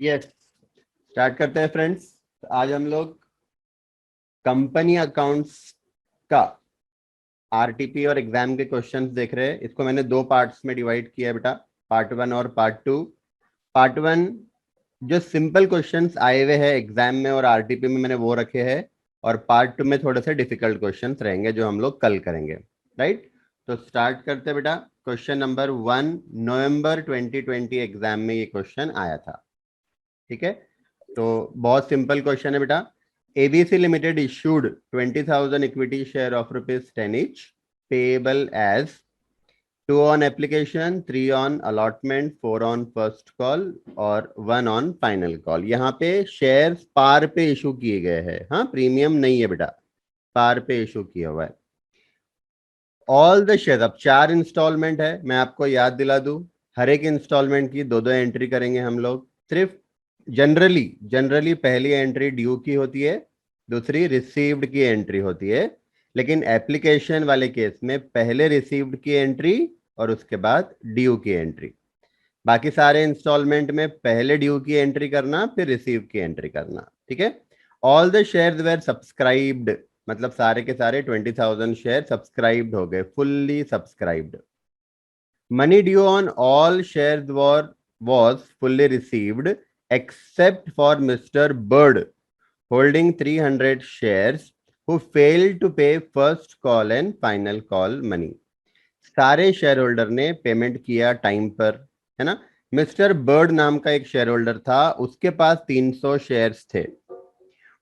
Yes, start करते हैं friends. आज हम लोग कंपनी अकाउंट्स का आरटीपी और एग्जाम के क्वेश्चंस देख रहे हैं। इसको मैंने दो पार्ट्स में डिवाइड किया है बेटा, पार्ट 1 और पार्ट 2। पार्ट 1 जो सिंपल क्वेश्चंस आए हुए हैं एग्जाम में और आरटीपी में मैंने वो रखे हैं, और पार्ट 2 में थोड़े से डिफिकल्ट क्वेश्चंस रहेंगे जो हम लोग कल करेंगे। राइट, तो स्टार्ट करते हैं बेटा। क्वेश्चन नंबर 1, नवंबर 2020 एग्जाम में ये क्वेश्चन आया था। ठीक है, तो बहुत सिंपल क्वेश्चन है बेटा। ABC limited issued 20,000 equity share of ₹10 each payable as 2 on application, 3 on allotment, 4 on first call और 1 on final call। यहाँ पे शेयर्स पार पे इशू किए गए हैं। हाँ, प्रीमियम नहीं है बेटा, पार पे इशू किया हुआ है। ऑल द शेयर, अब 4 इंस्टॉलमेंट है, मैं आपको याद दिला दूं, हर एक इंस्टॉलमेंट की दो दो एंट्री करेंगे हम लोग। सिर्फ जनरली जनरली पहली एंट्री ड्यू की होती है, दूसरी रिसीव्ड की एंट्री होती है। लेकिन एप्लीकेशन वाले केस में पहले रिसीव्ड की एंट्री और उसके बाद ड्यू की एंट्री। बाकी सारे इंस्टॉलमेंट में पहले ड्यू की एंट्री करना, फिर रिसीव की एंट्री करना। ठीक है, all the shares were subscribed, मतलब सारे के सारे 20,000 शेयर सब्सक्राइब्ड हो गए, fully subscribed. Money due on all shares was fully received except for Mr. Bird holding 300 shares who failed to pay first call and final call money। सारे share holder ने payment किया time पर, है ना। Mister bird नाम का एक share holder था, उसके पास 300 शेयर्स थे।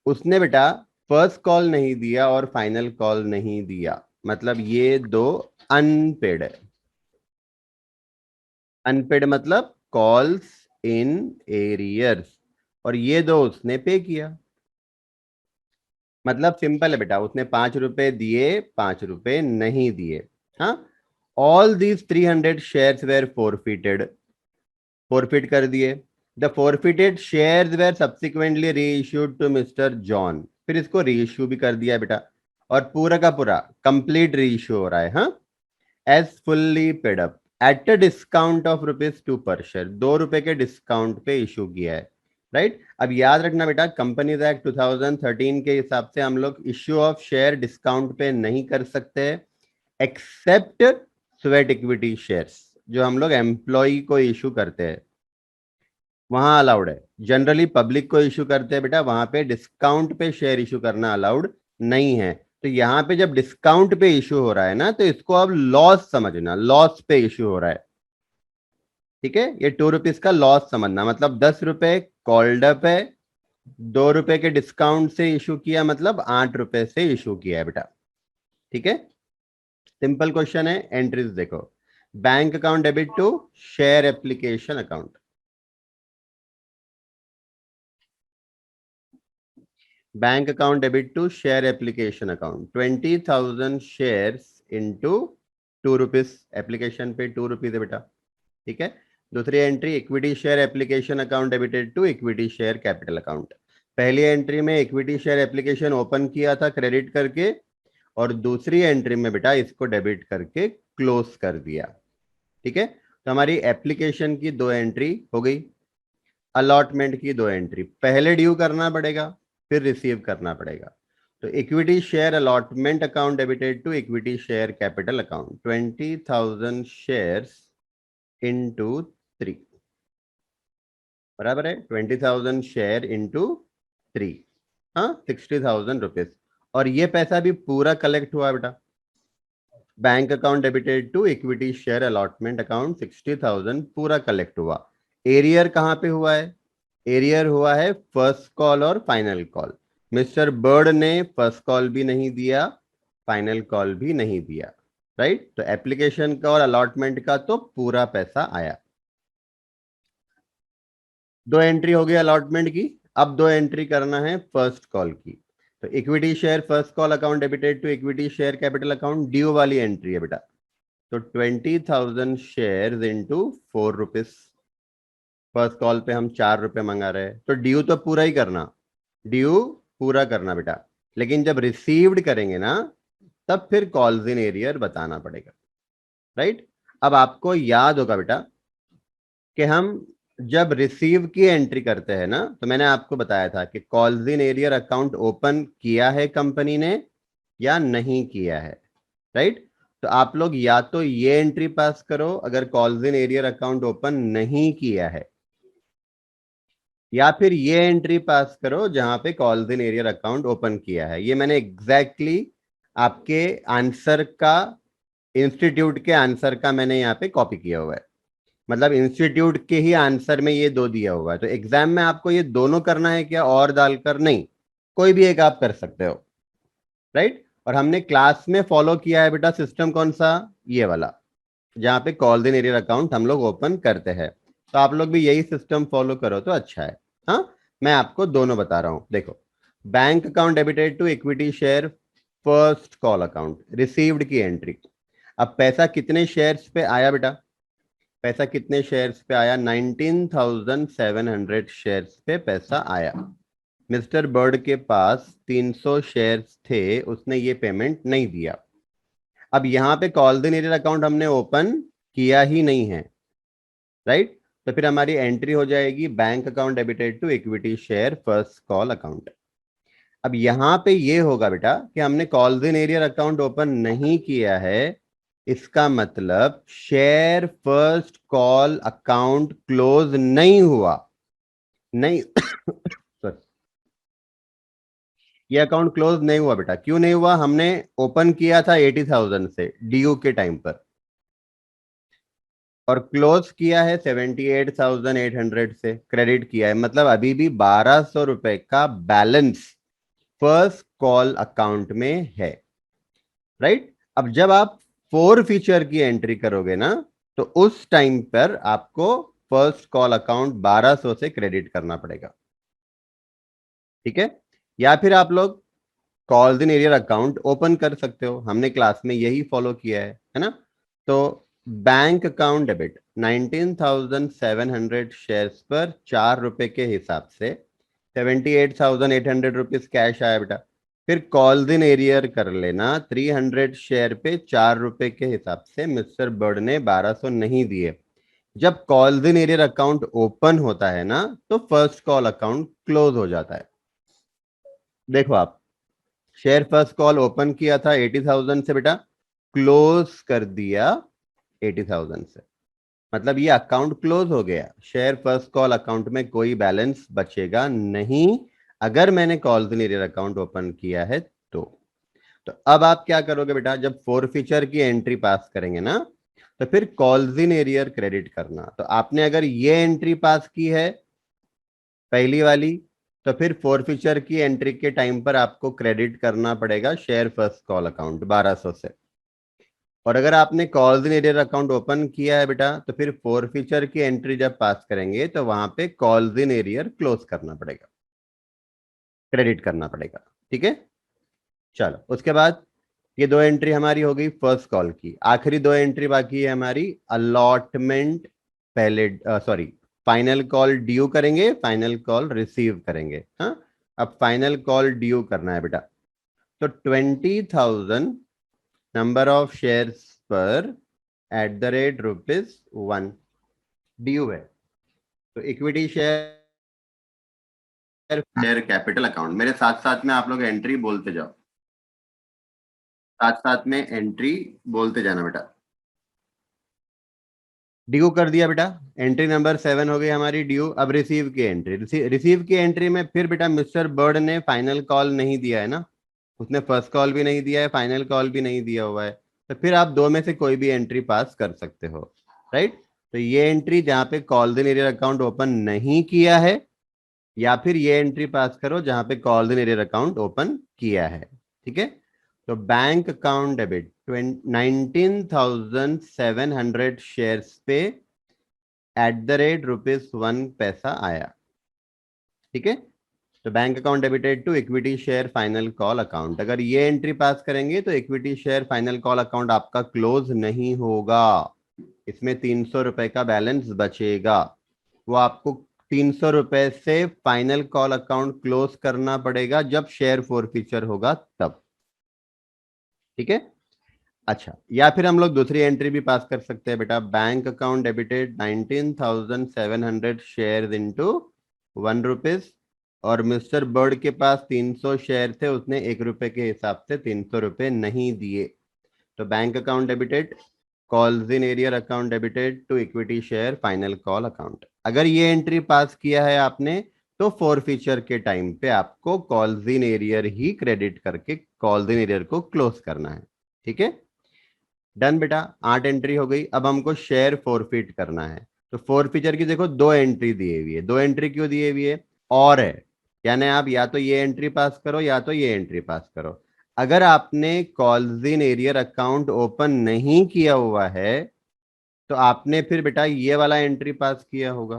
उसने बेटा फर्स्ट कॉल नहीं दिया और फाइनल कॉल नहीं दिया, मतलब ये दो अनपेड है। अनपेड मतलब कॉल्स इन एरियर्स, और ये दो उसने पे किया। मतलब सिंपल है बेटा, उसने 5 रुपए दिए, 5 रुपए नहीं दिए। हाँ, all these 300 shares were forfeited, forfeit कर दिए। The forfeited shares were subsequently reissued to mister John, फिर इसको रीइश्यू भी कर दिया बेटा, और पूरा का पूरा कंप्लीट रीइश्यू हो रहा है। हाँ, as fully paid up at a discount of ₹2 per share, ₹2 के डिस्काउंट पे इशू किया है। राइट, अब याद रखना बेटा, कंपनीज एक्ट 2013 के हिसाब से हम लोग इश्यू ऑफ शेयर डिस्काउंट पे नहीं कर सकते, एक्सेप्ट स्वेट इक्विटी शेयर्स जो हम लोग एम्प्लॉय को इशू करते हैं, वहां अलाउड है। जनरली पब्लिक को इशू करते हैं बेटा, वहां पे डिस्काउंट पे शेयर इशू करना अलाउड नहीं है। तो यहाँ पे जब डिस्काउंट पे इशू हो रहा है ना, तो इसको अब लॉस समझना, लॉस पे इशू हो रहा है। ठीक है, ये ₹2 का लॉस समझना, मतलब ₹10 कॉल्ड अप है, ₹2 के डिस्काउंट से इशू किया, मतलब ₹8 से इशू किया है बेटा। ठीक है, सिंपल क्वेश्चन है। एंट्रीज देखो, bank account debit to share application account. Bank account debit to share application account, 20,000 shares into ₹2, application पे ₹2 है बेटा। ठीक है, दूसरी entry equity share application account debited to equity share capital account. पहली entry में इक्विटी शेयर एप्लीकेशन ओपन किया था क्रेडिट करके, और दूसरी एंट्री में बेटा इसको डेबिट करके क्लोज कर दिया। ठीक है, तो हमारी एप्लीकेशन की दो एंट्री हो गई, अलॉटमेंट की दो एंट्री, पहले ड्यू करना पड़ेगा, फिर रिसीव करना पड़ेगा। तो equity share allotment account debited to equity share capital account, 20,000 shares into 3, बराबर है 20,000 शेयर इंटू 3। हाँ, ₹60,000। और ये पैसा भी पूरा कलेक्ट हुआ बेटा। Bank account debited to equity share allotment account 60,000 पूरा कलेक्ट हुआ। एरियर कहां पे हुआ है? एरियर हुआ है फर्स्ट कॉल और फाइनल कॉल। मिस्टर बर्ड ने फर्स्ट कॉल भी नहीं दिया, फाइनल कॉल भी नहीं दिया। राइट, तो एप्लीकेशन का और अलॉटमेंट का तो पूरा पैसा आया। दो एंट्री हो गई अलॉटमेंट की, अब दो एंट्री करना है फर्स्ट कॉल की। तो equity share first call account debited to equity share capital account, due वाली एंट्री है बेटा। तो 20,000 शेयर इंटू ₹4। फर्स्ट कॉल पे हम ₹4 मंगा रहे हैं, तो ड्यू तो पूरा ही करना, ड्यू पूरा करना बेटा। लेकिन जब रिसीव्ड करेंगे ना, तब फिर कॉल्स इन एरियर बताना पड़ेगा। राइट, अब आपको याद होगा बेटा कि हम जब रिसीव की एंट्री करते हैं ना, तो मैंने आपको बताया था कि calls in arrear account open किया है कंपनी ने या नहीं किया है, राइट। तो आप लोग या तो ये एंट्री पास करो अगर calls in arrear account open नहीं किया है, या फिर ये एंट्री पास करो जहां पे calls in arrear account open किया है। ये मैंने एग्जैक्टली आपके आंसर का, इंस्टीट्यूट के आंसर का मैंने यहाँ पे कॉपी किया हुआ है। मतलब इंस्टीट्यूट के ही आंसर में ये दो दिया हुआ है, तो एग्जाम में आपको ये दोनों करना है क्या और डालकर? नहीं, कोई भी एक आप कर सकते हो, राइट। और हमने क्लास में फॉलो किया है बेटा सिस्टम कौन सा, ये वाला, जहां पे कॉल इन एरियर अकाउंट हम लोग ओपन करते हैं। तो आप लोग भी यही सिस्टम फॉलो करो तो अच्छा है। हाँ, मैं आपको दोनों बता रहा हूं, देखो। Bank account debited to equity share first call account, received की एंट्री। अब पैसा कितने शेयर्स पे आया बेटा? पैसा कितने शेयर्स पे आया? 19,700 शेयर्स पे पैसा आया। मिस्टर बर्ड के पास 300 शेयर्स थे, उसने ये पेमेंट नहीं दिया। अब यहां पे कॉल इन एरियर अकाउंट हमने ओपन किया ही नहीं है, राइट। तो फिर हमारी एंट्री हो जाएगी bank account debited to equity share first call account. अब यहां पे ये होगा बेटा कि हमने calls in arrear account open नहीं किया है, इसका मतलब share first call account close नहीं हुआ, नहीं। sorry, ये अकाउंट क्लोज नहीं हुआ बेटा। क्यों नहीं हुआ? हमने ओपन किया था 80,000 से ड्यू के टाइम पर, और क्लोज किया है 78,800 से, क्रेडिट किया है। मतलब अभी भी 1,200 रुपए का बैलेंस फर्स्ट कॉल अकाउंट में है, राइट। अब जब आप फोर फीचर की एंट्री करोगे ना, तो उस टाइम पर आपको फर्स्ट कॉल अकाउंट 1,200 से क्रेडिट करना पड़ेगा, ठीक है। या फिर आप लोग calls in arrear account open कर सकते हो, हमने क्लास में यही फॉलो किया है ना। तो बैंक अकाउंट डेबिट 19,700 शेयर्स पर 4 रुपए के हिसाब से 78,800 रुपीज कैश आया बेटा। फिर कॉल्स इन एरियर कर लेना, 300 शेयर पे 4 रुपए के हिसाब से मिस्टर बर्ड ने 1,200 नहीं दिए। जब calls in arrear account open होता है ना, तो फर्स्ट कॉल अकाउंट क्लोज हो जाता है। देखो आप, शेयर फर्स्ट कॉल ओपन किया था 80,000 से बेटा, क्लोज कर दिया 80,000 से, मतलब ये अकाउंट क्लोज हो गया। शेयर फर्स्ट कॉल अकाउंट में कोई बैलेंस बचेगा नहीं अगर मैंने कॉल एरियर अकाउंट ओपन किया है तो। तो अब आप क्या करोगे बेटा, जब फोर फीचर की एंट्री पास करेंगे ना, तो फिर कॉल्स इन एरियर क्रेडिट करना। तो आपने अगर ये एंट्री पास की है पहली वाली, तो फिर फोर फीचर की एंट्री के टाइम पर आपको क्रेडिट करना पड़ेगा शेयर फर्स्ट कॉल अकाउंट 1,200 से। और अगर आपने calls in arrear account open किया है बेटा, तो फिर फोर फीचर की एंट्री जब पास करेंगे तो वहां पे कॉल्स इन एरियर क्लोज करना पड़ेगा, क्रेडिट करना पड़ेगा, ठीक है। चलो उसके बाद ये दो एंट्री हमारी हो गई फर्स्ट कॉल की। आखिरी दो एंट्री बाकी है हमारी अलॉटमेंट, पहले सॉरी, फाइनल कॉल ड्यू करेंगे, फाइनल कॉल रिसीव करेंगे। हाँ, अब फाइनल कॉल ड्यू करना है बेटा। तो 20,000 नंबर ऑफ शेयर्स पर @rupees 1 ड्यू है। तो equity share, share capital account, मेरे साथ साथ में आप लोग एंट्री बोलते जाओ, साथ साथ में एंट्री बोलते जाना बेटा। ड्यू कर दिया बेटा, एंट्री नंबर 7 हो गई हमारी ड्यू। अब रिसीव की एंट्री, रिसीव की एंट्री में फिर बेटा मिस्टर बर्ड ने फाइनल कॉल नहीं दिया है ना, उसने फर्स्ट कॉल भी नहीं दिया है, फाइनल कॉल भी नहीं दिया हुआ है। तो फिर आप दो में से कोई भी एंट्री पास कर सकते हो, राइट। तो ये एंट्री जहां पे call in arrear account open नहीं किया है, या फिर ये एंट्री पास करो जहां पे call in arrear account open किया है, ठीक है। तो बैंक अकाउंट डेबिट 19,700 शेयर्स पे @rupees 1 पैसा आया, ठीक है। तो bank account debited to equity share final call account, अगर ये एंट्री पास करेंगे तो equity share final call account आपका क्लोज नहीं होगा, इसमें 300 रुपए का बैलेंस बचेगा। वो आपको 300 रुपए से फाइनल कॉल अकाउंट क्लोज करना पड़ेगा जब शेयर फोर फीचर होगा तब, ठीक है। अच्छा, या फिर हम लोग दूसरी एंट्री भी पास कर सकते हैं बेटा, bank account debited 19,700 share into 1 rupees, और मिस्टर बर्ड के पास 300 शेयर थे, उसने 1 रुपए के हिसाब से 300 रुपए नहीं दिए। तो bank account debited, calls in arrear account debited to equity share final call account. अगर ये एंट्री पास किया है आपने, तो फॉरफीचर के टाइम पे आपको calls in arrear he credit करके कॉल्स इन एरियर को क्लोज करना है। ठीक है, डन बेटा, 8 एंट्री हो गई। अब हमको शेयर फॉरफिट करना है। तो फॉरफीचर की देखो 2 एंट्री दी हुई है। 2 एंट्री क्यों दी हुई है? और है, यानी आप या तो ये एंट्री पास करो या तो ये एंट्री पास करो। अगर आपने calls in arrear account open नहीं किया हुआ है, तो आपने फिर बेटा ये वाला एंट्री पास किया होगा,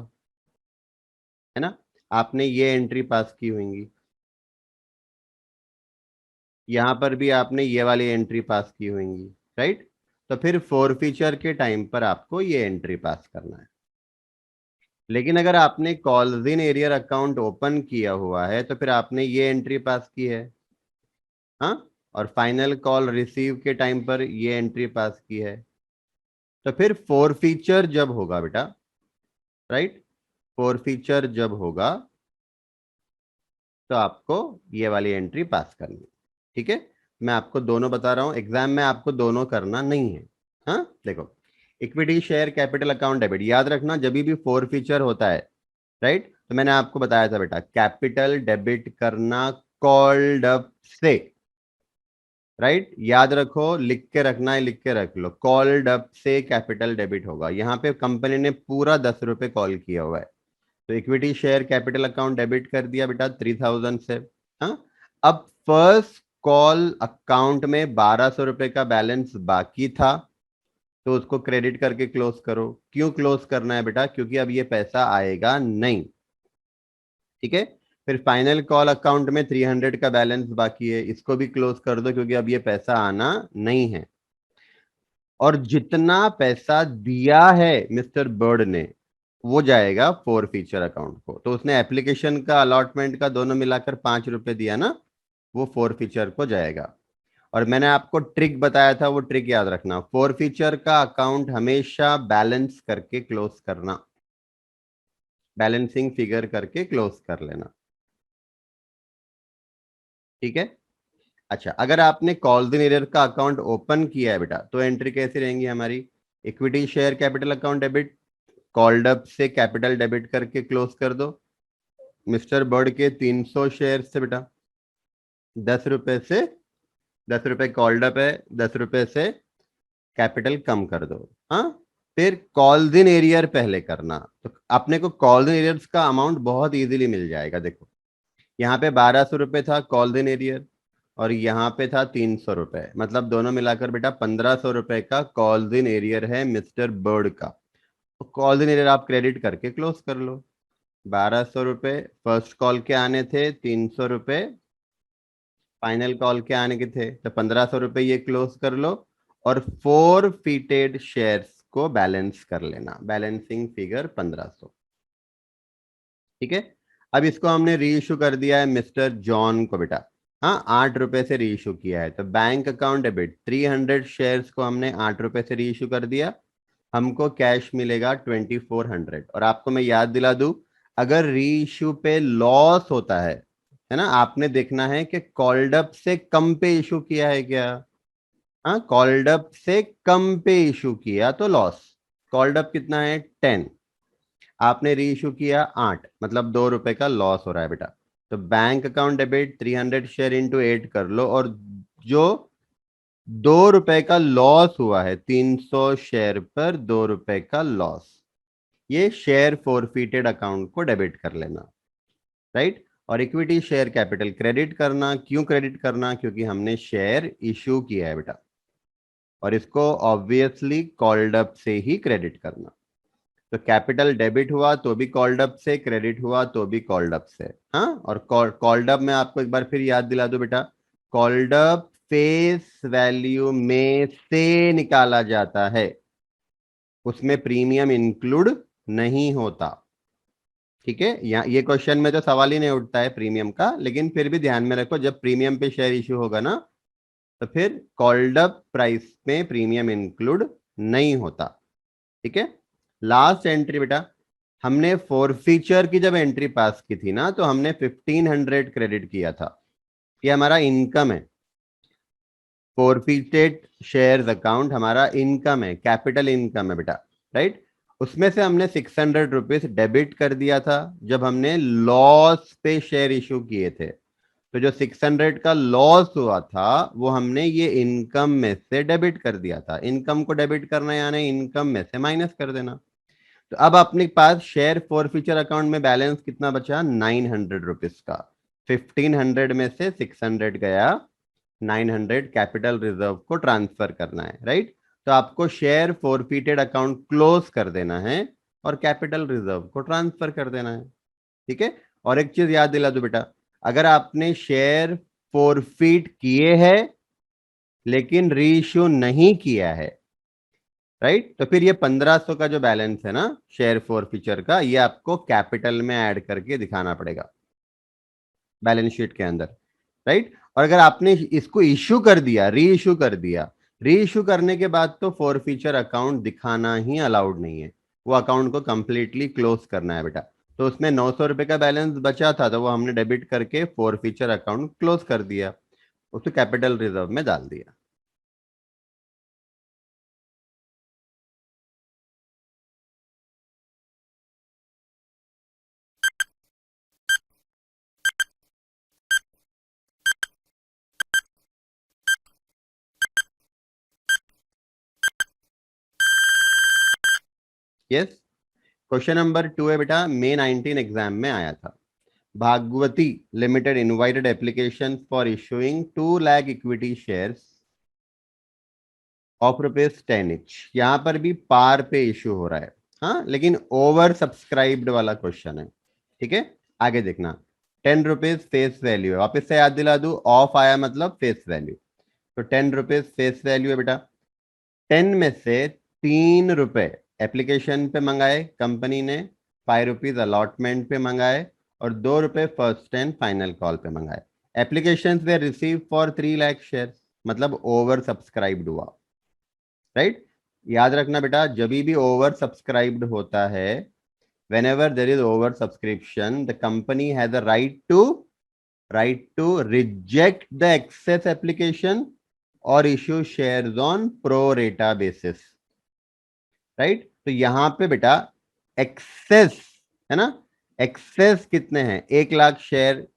है ना? आपने ये एंट्री पास की होंगी, यहां पर भी आपने ये वाली एंट्री पास की होंगी, राइट? तो फिर फॉरफीचर के टाइम पर आपको ये एंट्री पास करना है। लेकिन अगर आपने calls in arrear account open किया हुआ है, तो फिर आपने ये एंट्री पास की है, हाँ, और फाइनल कॉल रिसीव के टाइम पर ये एंट्री पास की है। तो फिर फॉरफीचर जब होगा बेटा, राइट, फॉरफीचर जब होगा तो आपको ये वाली एंट्री पास करनी है। ठीक है, मैं आपको दोनों बता रहा हूं, एग्जाम में आपको दोनों करना नहीं है। हाँ देखो, equity share capital account debit, याद रखना जब भी फॉरफीचर होता है, राइट, तो मैंने आपको बताया था बेटा, कैपिटल डेबिट करना कॉल्ड अप से, राइट, याद रखो, लिख के रखना है, लिख के रख लो, कॉल्ड अप से कैपिटल डेबिट होगा। यहाँ पे कंपनी ने पूरा 10 रुपए कॉल किया हुआ है, तो equity share capital account debit कर दिया बेटा 3,000 से। हाँ, अब फर्स्ट कॉल अकाउंट में 1,200 रुपए का बैलेंस बाकी था, तो उसको क्रेडिट करके क्लोज करो। क्यों क्लोज करना है बेटा? क्योंकि अब ये पैसा आएगा नहीं। ठीक है, फिर फाइनल कॉल अकाउंट में 300 का बैलेंस बाकी है, इसको भी क्लोज कर दो क्योंकि अब ये पैसा आना नहीं है। और जितना पैसा दिया है मिस्टर बर्ड ने, वो जाएगा फोर फीचर अकाउंट को। तो उसने एप्लीकेशन का अलॉटमेंट का दोनों मिलाकर 5 रुपए दिया ना, वो फोर फीचर को जाएगा। और मैंने आपको ट्रिक बताया था, वो ट्रिक याद रखना, फोर फीचर का अकाउंट हमेशा बैलेंस करके क्लोज करना, बैलेंसिंग फिगर करके क्लोज कर लेना। ठीक है, अच्छा, अगर आपने कॉल्स इन एरियर का अकाउंट ओपन किया है बेटा, तो एंट्री कैसी रहेंगी हमारी? Equity share capital account debit, called up से कैपिटल डेबिट करके क्लोज कर दो। मिस्टर बर्ड के 300 शेयर से बेटा 10 रुपए से, 10 रुपए कॉल्ड अप है, 10 रुपए से कैपिटल कम कर दो। हाँ, फिर कॉल्स इन एरियर पहले करना, तो अपने को कॉल्स इन एरियर्स का अमाउंट बहुत इजीली मिल जाएगा। देखो, यहाँ पे 1,200 रुपए था कॉल्स इन एरियर, और यहाँ पे था 300 रुपए, मतलब दोनों मिलाकर बेटा 1,500 रुपए का कॉल्स इन एरियर है मिस्टर बर्ड का। तो कॉल्स इन एरियर आप क्रेडिट करके क्लोज कर लो। 1,200 रुपए फर्स्ट कॉल के आने थे, 300 रुपए फाइनल कॉल के आने के थे, तो 1,500 रुपए ये क्लोज कर लो, और फोर फीटेड शेयर्स को बैलेंस कर लेना, बैलेंसिंग फिगर 1,500। ठीक है, अब इसको हमने री इशू कर दिया है मिस्टर जॉन को बेटा, हाँ, 8 रुपए से री इशू किया है, तो बैंक अकाउंट डेबिट 300 शेयर्स को हमने 8 रुपए से री इशू कर दिया, हमको कैश मिलेगा 2,400। और आपको मैं याद दिला दूं, अगर री इशू पे लॉस होता है ना, आपने देखना है कि कॉल्ड अप से कम पे इशू किया है क्या। हाँ, कॉल्ड अप से कम पे इशू किया तो लॉस। कॉल्ड अप कितना है? 10, आपने री इशू किया 8, मतलब 2 रुपए का लॉस हो रहा है बेटा। तो bank account debit 300 share into 8 कर लो, और जो 2 रुपए का लॉस हुआ है 300 शेयर पर 2 रुपए का लॉस, ये शेयर फॉरफिटेड अकाउंट को डेबिट कर लेना, राइट। और इक्विटी शेयर कैपिटल क्रेडिट करना। क्यों क्रेडिट करना? क्योंकि हमने शेयर इशू किया है बेटा, और इसको ऑब्वियसली कॉल्ड अप से ही क्रेडिट करना। तो कैपिटल डेबिट हुआ तो भी कॉल्ड अप से, क्रेडिट हुआ तो भी कॉल्ड अप से। हाँ, और कॉल्ड अप में आपको एक बार फिर याद दिला दो बेटा, कॉल्ड अप फेस वैल्यू में से निकाला जाता है, उसमें प्रीमियम इंक्लूड नहीं होता। ठीक है, यहाँ ये क्वेश्चन में तो सवाल ही नहीं उठता है प्रीमियम का, लेकिन फिर भी ध्यान में रखो, जब प्रीमियम पे शेयर इश्यू होगा ना, तो फिर कॉल्ड अप प्राइस में प्रीमियम इंक्लूड नहीं होता। ठीक है, लास्ट एंट्री बेटा, हमने फॉरफीचर की जब एंट्री पास की थी ना, तो हमने 1500 क्रेडिट किया था। ये हमारा इनकम है, फॉरफीटेड शेयर्स अकाउंट हमारा इनकम है, कैपिटल इनकम है बेटा, राइट। उसमें से हमने 600 रुपीज डेबिट कर दिया था जब हमने लॉस पे शेयर इशू किए थे। तो जो 600 का लॉस हुआ था वो हमने ये इनकम में से डेबिट कर दिया था। इनकम को डेबिट करना यानी इनकम में से माइनस कर देना। तो अब अपने पास शेयर फॉरफीचर अकाउंट में बैलेंस कितना बचा, 900 रुपीज का। 1500 में से 600 गया, 900 कैपिटल रिजर्व को ट्रांसफर करना है, राइट। तो आपको शेयर फॉरफीटेड अकाउंट क्लोज कर देना है और कैपिटल रिजर्व को ट्रांसफर कर देना है। ठीक है, और एक चीज याद दिला दो बेटा, अगर आपने शेयर फॉरफीट किए हैं लेकिन रीइश्यू नहीं किया है, राइट, तो फिर ये 1500 का जो बैलेंस है ना शेयर फॉरफीचर का, ये आपको कैपिटल में ऐड करके दिखाना पड़ेगा बैलेंस शीट के अंदर, राइट। और अगर आपने इसको इश्यू कर दिया, री इश्यू कर दिया, री इश्यू करने के बाद तो फॉरफीचर अकाउंट दिखाना ही अलाउड नहीं है। वो अकाउंट को कंप्लीटली क्लोज करना है बेटा। तो उसमें 900 रुपए का बैलेंस बचा था तो वो हमने डेबिट करके फॉरफीचर अकाउंट क्लोज कर दिया, उसको कैपिटल रिजर्व में डाल दिया। यस, क्वेश्चन नंबर 2 है बेटा, मे 19 एग्जाम में आया था। Bhagwati limited invited application for issuing 2 lakh equity shares of rupees 10 each. यहां पर भी पार पे इशू हो रहा है, हाँ, लेकिन ओवर सब्सक्राइब्ड वाला क्वेश्चन है। ठीक है, आगे देखना। 10 रुपीज फेस वैल्यू है, वापिस से याद दिला दूं, ऑफ आया मतलब फेस वैल्यू। तो 10 रुपीज फेस वैल्यू है बेटा। 10 में से 3 रुपए एप्लीकेशन पे मंगाए कंपनी ने, 5 रुपीज अलॉटमेंट पे मंगाए और 2 रुपए फर्स्ट एंड फाइनल कॉल पे मंगाए। Application way receive for 3 lakh share, मतलब ओवर सब्सक्राइब्ड हुआ, राइट। याद रखना बेटा, जब भी ओवर सब्सक्राइब्ड होता है, whenever there is over subscription, the company has a right to reject the excess application or issue shares on pro rata basis, right. तो यहां पे बेटा एक्सेस है ना, एक्सेस कितने हैं, 1 लाख शेयर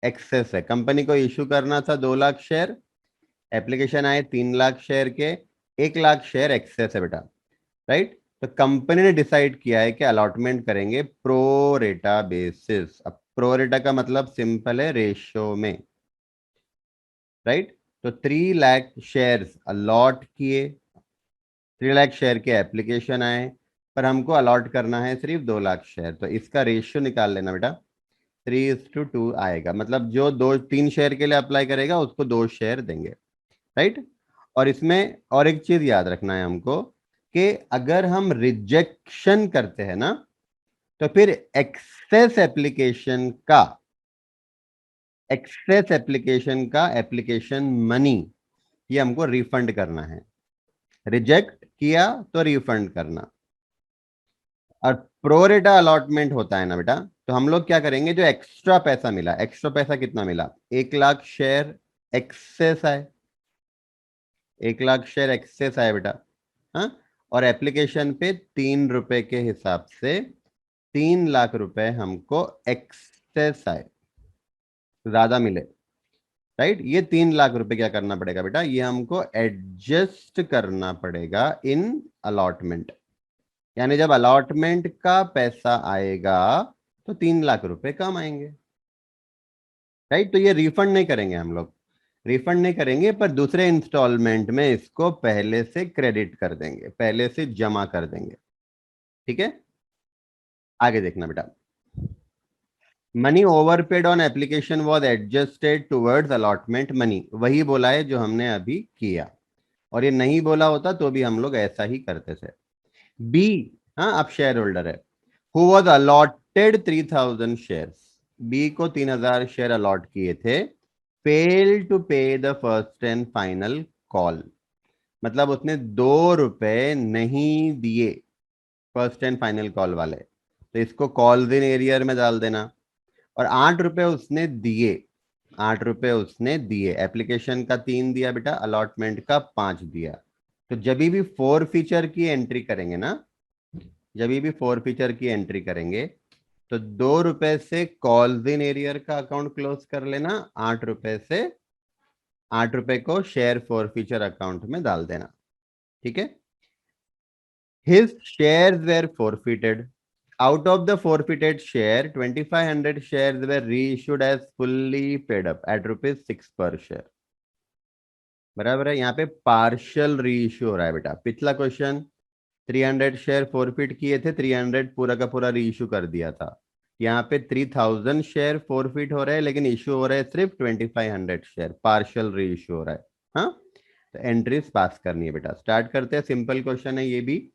एक्सेस है। कंपनी को इश्यू करना था 2 लाख शेयर, एप्लीकेशन आए 3 लाख शेयर के, 1 लाख शेयर एक्सेस है बेटा, राइट। तो कंपनी ने डिसाइड किया है कि अलॉटमेंट करेंगे प्रो रेटा बेसिस। अब प्रो रेटा का मतलब सिंपल है, रेशियो में, राइट। तो 3 लाख शेयर्स अलॉट किए, 3 लाख शेयर के एप्लीकेशन आए, पर हमको अलॉट करना है सिर्फ 2 लाख शेयर। तो इसका रेशियो निकाल लेना बेटा, 3:2 आएगा, मतलब जो 3 शेयर के लिए अप्लाई करेगा उसको 2 शेयर देंगे, राइट। और इसमें और एक चीज याद रखना है हमको कि अगर हम रिजेक्शन करते हैं ना, तो फिर एक्सेस एप्लीकेशन का एप्लीकेशन मनी ये हमको रिफंड करना है। रिजेक्ट किया तो रिफंड करना। और प्रोरेटा अलॉटमेंट होता है ना बेटा, तो हम लोग क्या करेंगे, जो एक्स्ट्रा पैसा मिला, एक्स्ट्रा पैसा कितना मिला, 1 लाख शेयर एक्सेस आए, 1 लाख शेयर एक्सेस आए बेटा, हाँ। और एप्लीकेशन पे 3 रुपए के हिसाब से 3 लाख रुपए हमको एक्सेस आए, ज्यादा मिले, राइट। ये 3 लाख रुपए क्या करना पड़ेगा बेटा, ये हमको एडजस्ट करना पड़ेगा इन अलॉटमेंट। यानी जब अलॉटमेंट का पैसा आएगा तो 3 लाख रुपए कम आएंगे, राइट। तो ये रिफंड नहीं करेंगे हम लोग, रिफंड नहीं करेंगे, पर दूसरे इंस्टॉलमेंट में इसको पहले से क्रेडिट कर देंगे, पहले से जमा कर देंगे। ठीक है, आगे देखना बेटा। Money overpaid on application was adjusted towards allotment money, वही बोला है जो हमने अभी किया। और ये नहीं बोला होता तो भी हम लोग ऐसा ही करते थे। बी, हाँ, अब शेयर होल्डर है, who was allotted 3000 share, B को 3000 शेयर अलॉट किए थे, fail to pay the first and final call, मतलब उसने 2 रुपए नहीं दिए फर्स्ट एंड फाइनल कॉल वाले, तो इसको कॉल्स इन एरियर में डाल देना। और 8 रुपए उसने दिए, 8 रुपए उसने दिए, एप्लीकेशन का 3 दिया बेटा, अलॉटमेंट का 5 दिया। तो जब भी फोर फीचर की एंट्री करेंगे ना, जब भी फोर फीचर की एंट्री करेंगे, तो 2 रुपए से कॉल्स इन एरियर का अकाउंट क्लोज कर लेना, 8 रुपए से 8 रुपए को शेयर फोर फीचर अकाउंट में डाल देना। ठीक है। His shares were forfeited. Out of the forfeited share, 2500 shares were reissued as fully paid up at ₹6 per share. बराबर है। यहाँ पे पार्शियल रीइश्यू हो रहा है बेटा। पिछला क्वेश्चन 300 शेयर फॉरफिट किए थे, 300 पूरा का पूरा रीइश्यू कर दिया था। यहाँ पे 3000 शेयर फॉरफिट हो रहे हैं, लेकिन इश्यू हो रहा है सिर्फ 2500 शेयर, पार्शियल रीइश्यू हो रहा है। हाँ, तो एंट्रीज पास करनी है बेटा। स्टार्ट करते हैं, सिंपल क्वेश्चन है ये भी।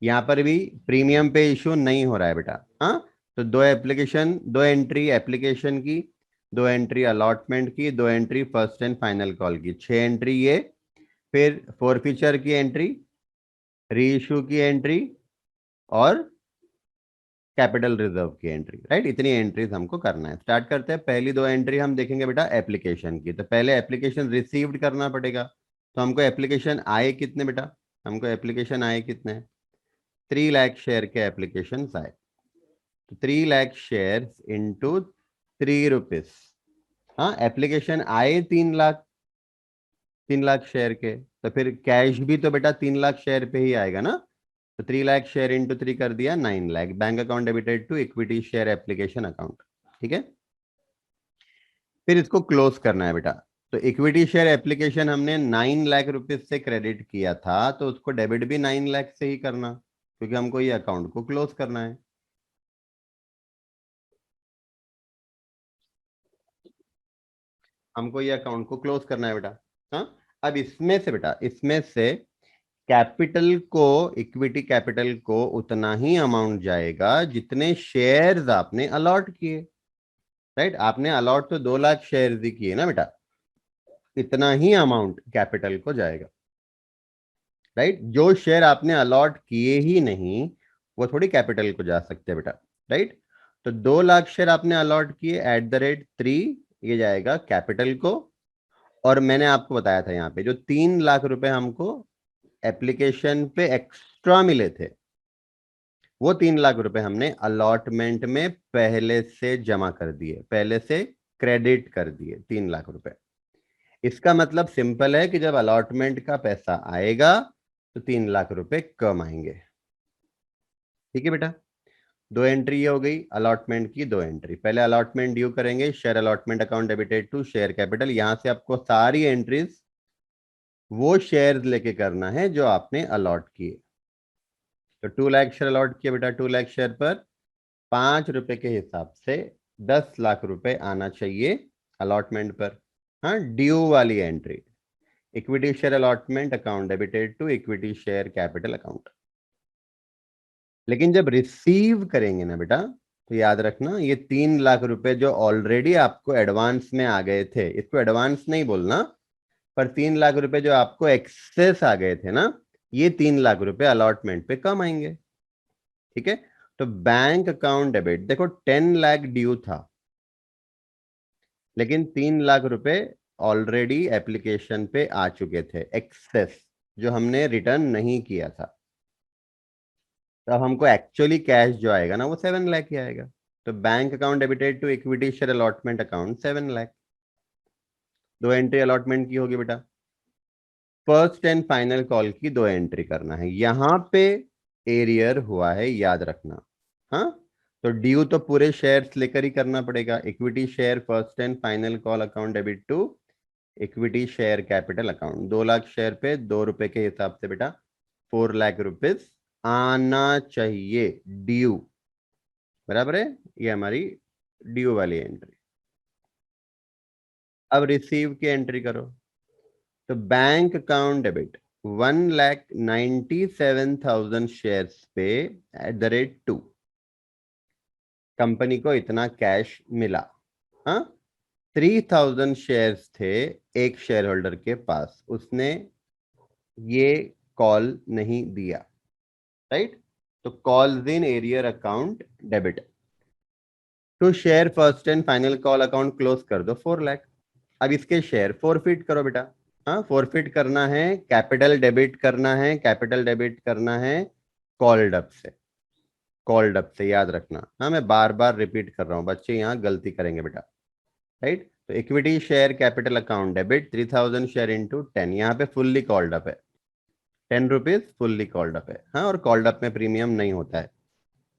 यहाँ पर भी प्रीमियम पे इशू नहीं हो रहा है बेटा। हाँ, तो दो एप्लीकेशन, दो एंट्री एप्लीकेशन की, दो एंट्री अलॉटमेंट की, दो entry first and final call की, 6 एंट्री ये। फिर फॉरफीचर की एंट्री, री इशू की एंट्री और कैपिटल रिजर्व की एंट्री। राइट, इतनी एंट्रीज हमको करना है। स्टार्ट करते हैं। पहली दो एंट्री हम देखेंगे बेटा एप्लीकेशन की। तो पहले एप्लीकेशन रिसीव्ड करना पड़ेगा। तो हमको एप्लीकेशन आए कितने बेटा, हमको एप्लीकेशन आए कितने, 3 लाख शेयर के एप्लीकेशन आए। तो 3 लाख शेयर इंटू 3 रुपीज। हाँ, एप्लीकेशन आए 3 लाख, 3 लाख शेयर के, तो फिर कैश भी तो बेटा 3 लाख शेयर पे ही आएगा ना। तो 3 लाख शेयर इंटू 3 कर दिया 9 lakh. Bank account debited to equity share application account. ठीक है। फिर इसको क्लोज करना है बेटा। तो इक्विटी शेयर एप्लीकेशन हमने 9 लाख रुपीज से क्रेडिट किया था, तो उसको डेबिट भी 9 लाख से ही करना, क्योंकि हमको ये अकाउंट को क्लोज करना है। हमको ये अकाउंट को क्लोज करना है बेटा। हाँ, अब इसमें से बेटा, इसमें से कैपिटल को, इक्विटी कैपिटल को उतना ही अमाउंट जाएगा जितने शेयर्स आपने अलॉट किए। राइट, आपने अलॉट तो 2 लाख शेयर्स ही किए ना बेटा, इतना ही अमाउंट कैपिटल को जाएगा। राइट, जो शेयर आपने अलॉट किए ही नहीं, वो थोड़ी कैपिटल को जा सकते बेटा। राइट, तो 2 लाख शेयर आपने अलॉट किए एट द रेट 3, ये जाएगा कैपिटल को। और मैंने आपको बताया था यहाँ पे जो 3 लाख रुपए हमको एप्लीकेशन पे एक्स्ट्रा मिले थे, वो 3 लाख रुपए हमने अलॉटमेंट में पहले से जमा कर दिए, पहले से क्रेडिट कर दिए 3 लाख रुपए। इसका मतलब सिंपल है कि जब अलॉटमेंट का पैसा आएगा तो 3 लाख रुपए कम आएंगे। ठीक है बेटा। दो एंट्री ये हो गई अलॉटमेंट की, दो एंट्री। पहले अलॉटमेंट ड्यू करेंगे, share allotment account debited to share capital. यहां से आपको सारी एंट्रीज वो शेयर लेके करना है जो आपने अलॉट किए। तो 2 लाख शेयर अलॉट किया बेटा, 2 लाख शेयर पर 5 रुपए के हिसाब से 10 लाख रुपए आना चाहिए अलॉटमेंट पर। हाँ, ड्यू वाली entry, equity share allotment account debited to equity share capital account. लेकिन जब रिसीव करेंगे ना बेटा, तो याद रखना ये 3 लाख रुपए जो ऑलरेडी आपको एडवांस में आ गए थे, इसको एडवांस नहीं बोलना, पर 3 लाख रुपए जो आपको एक्सेस आ गए थे ना, ये 3 लाख रुपए अलॉटमेंट पे कम आएंगे। ठीक है। तो बैंक अकाउंट डेबिट, देखो 10 लाख ड्यू था, लेकिन 3 लाख रुपए ऑलरेडी एप्लीकेशन पे आ चुके थे एक्सेस, जो हमने रिटर्न नहीं किया था। तो अब हमको एक्चुअली कैश जो आएगा ना, वो 7 लाख ही आएगा। तो bank account debited to equity share allotment account 7 lakh. दो एंट्री अलॉटमेंट की होगी बेटा। फर्स्ट एंड फाइनल कॉल की दो एंट्री करना है। यहां पे एरियर हुआ है, याद रखना। हाँ, तो ड्यू तो पूरे शेयर्स लेकर ही करना पड़ेगा। Equity share first and final call account debit to equity share capital account. 2 lakh share पे 2 रुपए के हिसाब से बेटा 4 लाख रुपीज आना चाहिए ड्यू। बराबर है, ये हमारी ड्यू वाली एंट्री। अब रिसीव की एंट्री करो। तो बैंक अकाउंट डेबिट 1,97,000 शेयर्स पे एट द रेट 2, कंपनी को इतना कैश मिला। हाँ, 3000 शेयर्स थे एक शेयर होल्डर के पास, उसने ये कॉल नहीं दिया, राइट? तो calls in arrear account debit to share first and final call account close कर दो 4 लाख। अब इसके शेयर फोरफिट करो बेटा। हाँ, फोरफिट करना है, कैपिटल डेबिट करना है, कैपिटल डेबिट करना है कॉल्ड अप से, कॉल्ड अप से, याद रखना। हाँ, मैं बार बार रिपीट कर रहा हूँ, बच्चे यहाँ गलती करेंगे बेटा, राइट? तो equity share capital account debit 3000 share into 10, यहाँ पे फुल्ली कॉल्ड अप है, 10 रुपीज फुल्ली कॉल्ड अप है। हाँ, और कॉल्ड अप में प्रीमियम नहीं होता है,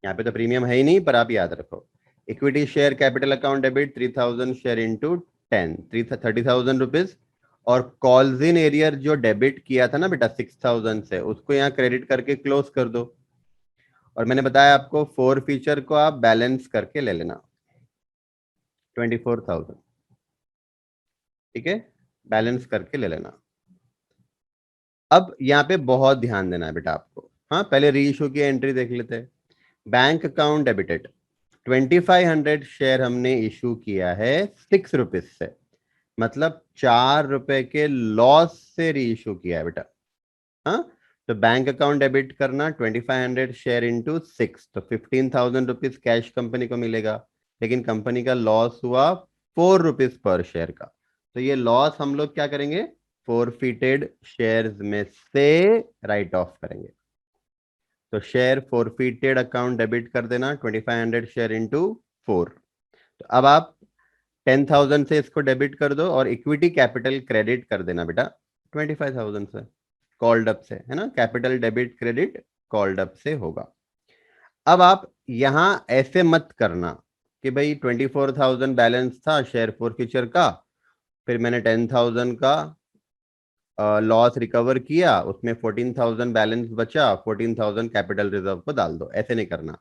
यहाँ पे तो प्रीमियम है ही नहीं, पर आप याद रखो equity share capital account debit 3000 share into 10, 30,000 rupees. और कॉल्स इन एरियर जो डेबिट किया था ना बेटा 6000 से, उसको यहाँ क्रेडिट करके क्लोज कर दो। और मैंने बताया आपको फोर फीचर को आप बैलेंस करके ले लेना 24,000, ठीक है, बैलेंस करके ले लेना। अब यहाँ पे बहुत ध्यान देना है बेटा आपको। हाँ, पहले री इशू की एंट्री देख लेते हैं। बैंक अकाउंट डेबिटेड 2500 शेयर हमने इशू किया है 6 रुपीज से, मतलब 4 रुपए के लॉस से री इशू किया है बेटा। हाँ, तो बैंक अकाउंट डेबिट करना 2500 शेयर इंटू 6, तो 15,000 रुपीज कैश कंपनी को मिलेगा, लेकिन कंपनी का लॉस हुआ 4 रुपीज पर शेयर का। तो ये लॉस हम लोग क्या करेंगे, फोरफिटेड शेयर्स में से राइट ऑफ करेंगे। तो शेयर फोरफिटेड अकाउंट डेबिट कर देना 2500 शेयर इंटू 4। तो अब आप 10,000 से इसको डेबिट कर दो और इक्विटी कैपिटल क्रेडिट कर देना बेटा 25,000 से, कॉल्ड अप से, है ना, capital debit credit called up से होगा। अब आप यहां ऐसे मत करना कि भाई 24,000 बैलेंस था शेयर फोरफीचर का, फिर मैंने 10,000 का लॉस रिकवर किया, उसमें 14,000 बैलेंस बचा, 14,000 कैपिटल रिजर्व को डाल दो, ऐसे नहीं करना,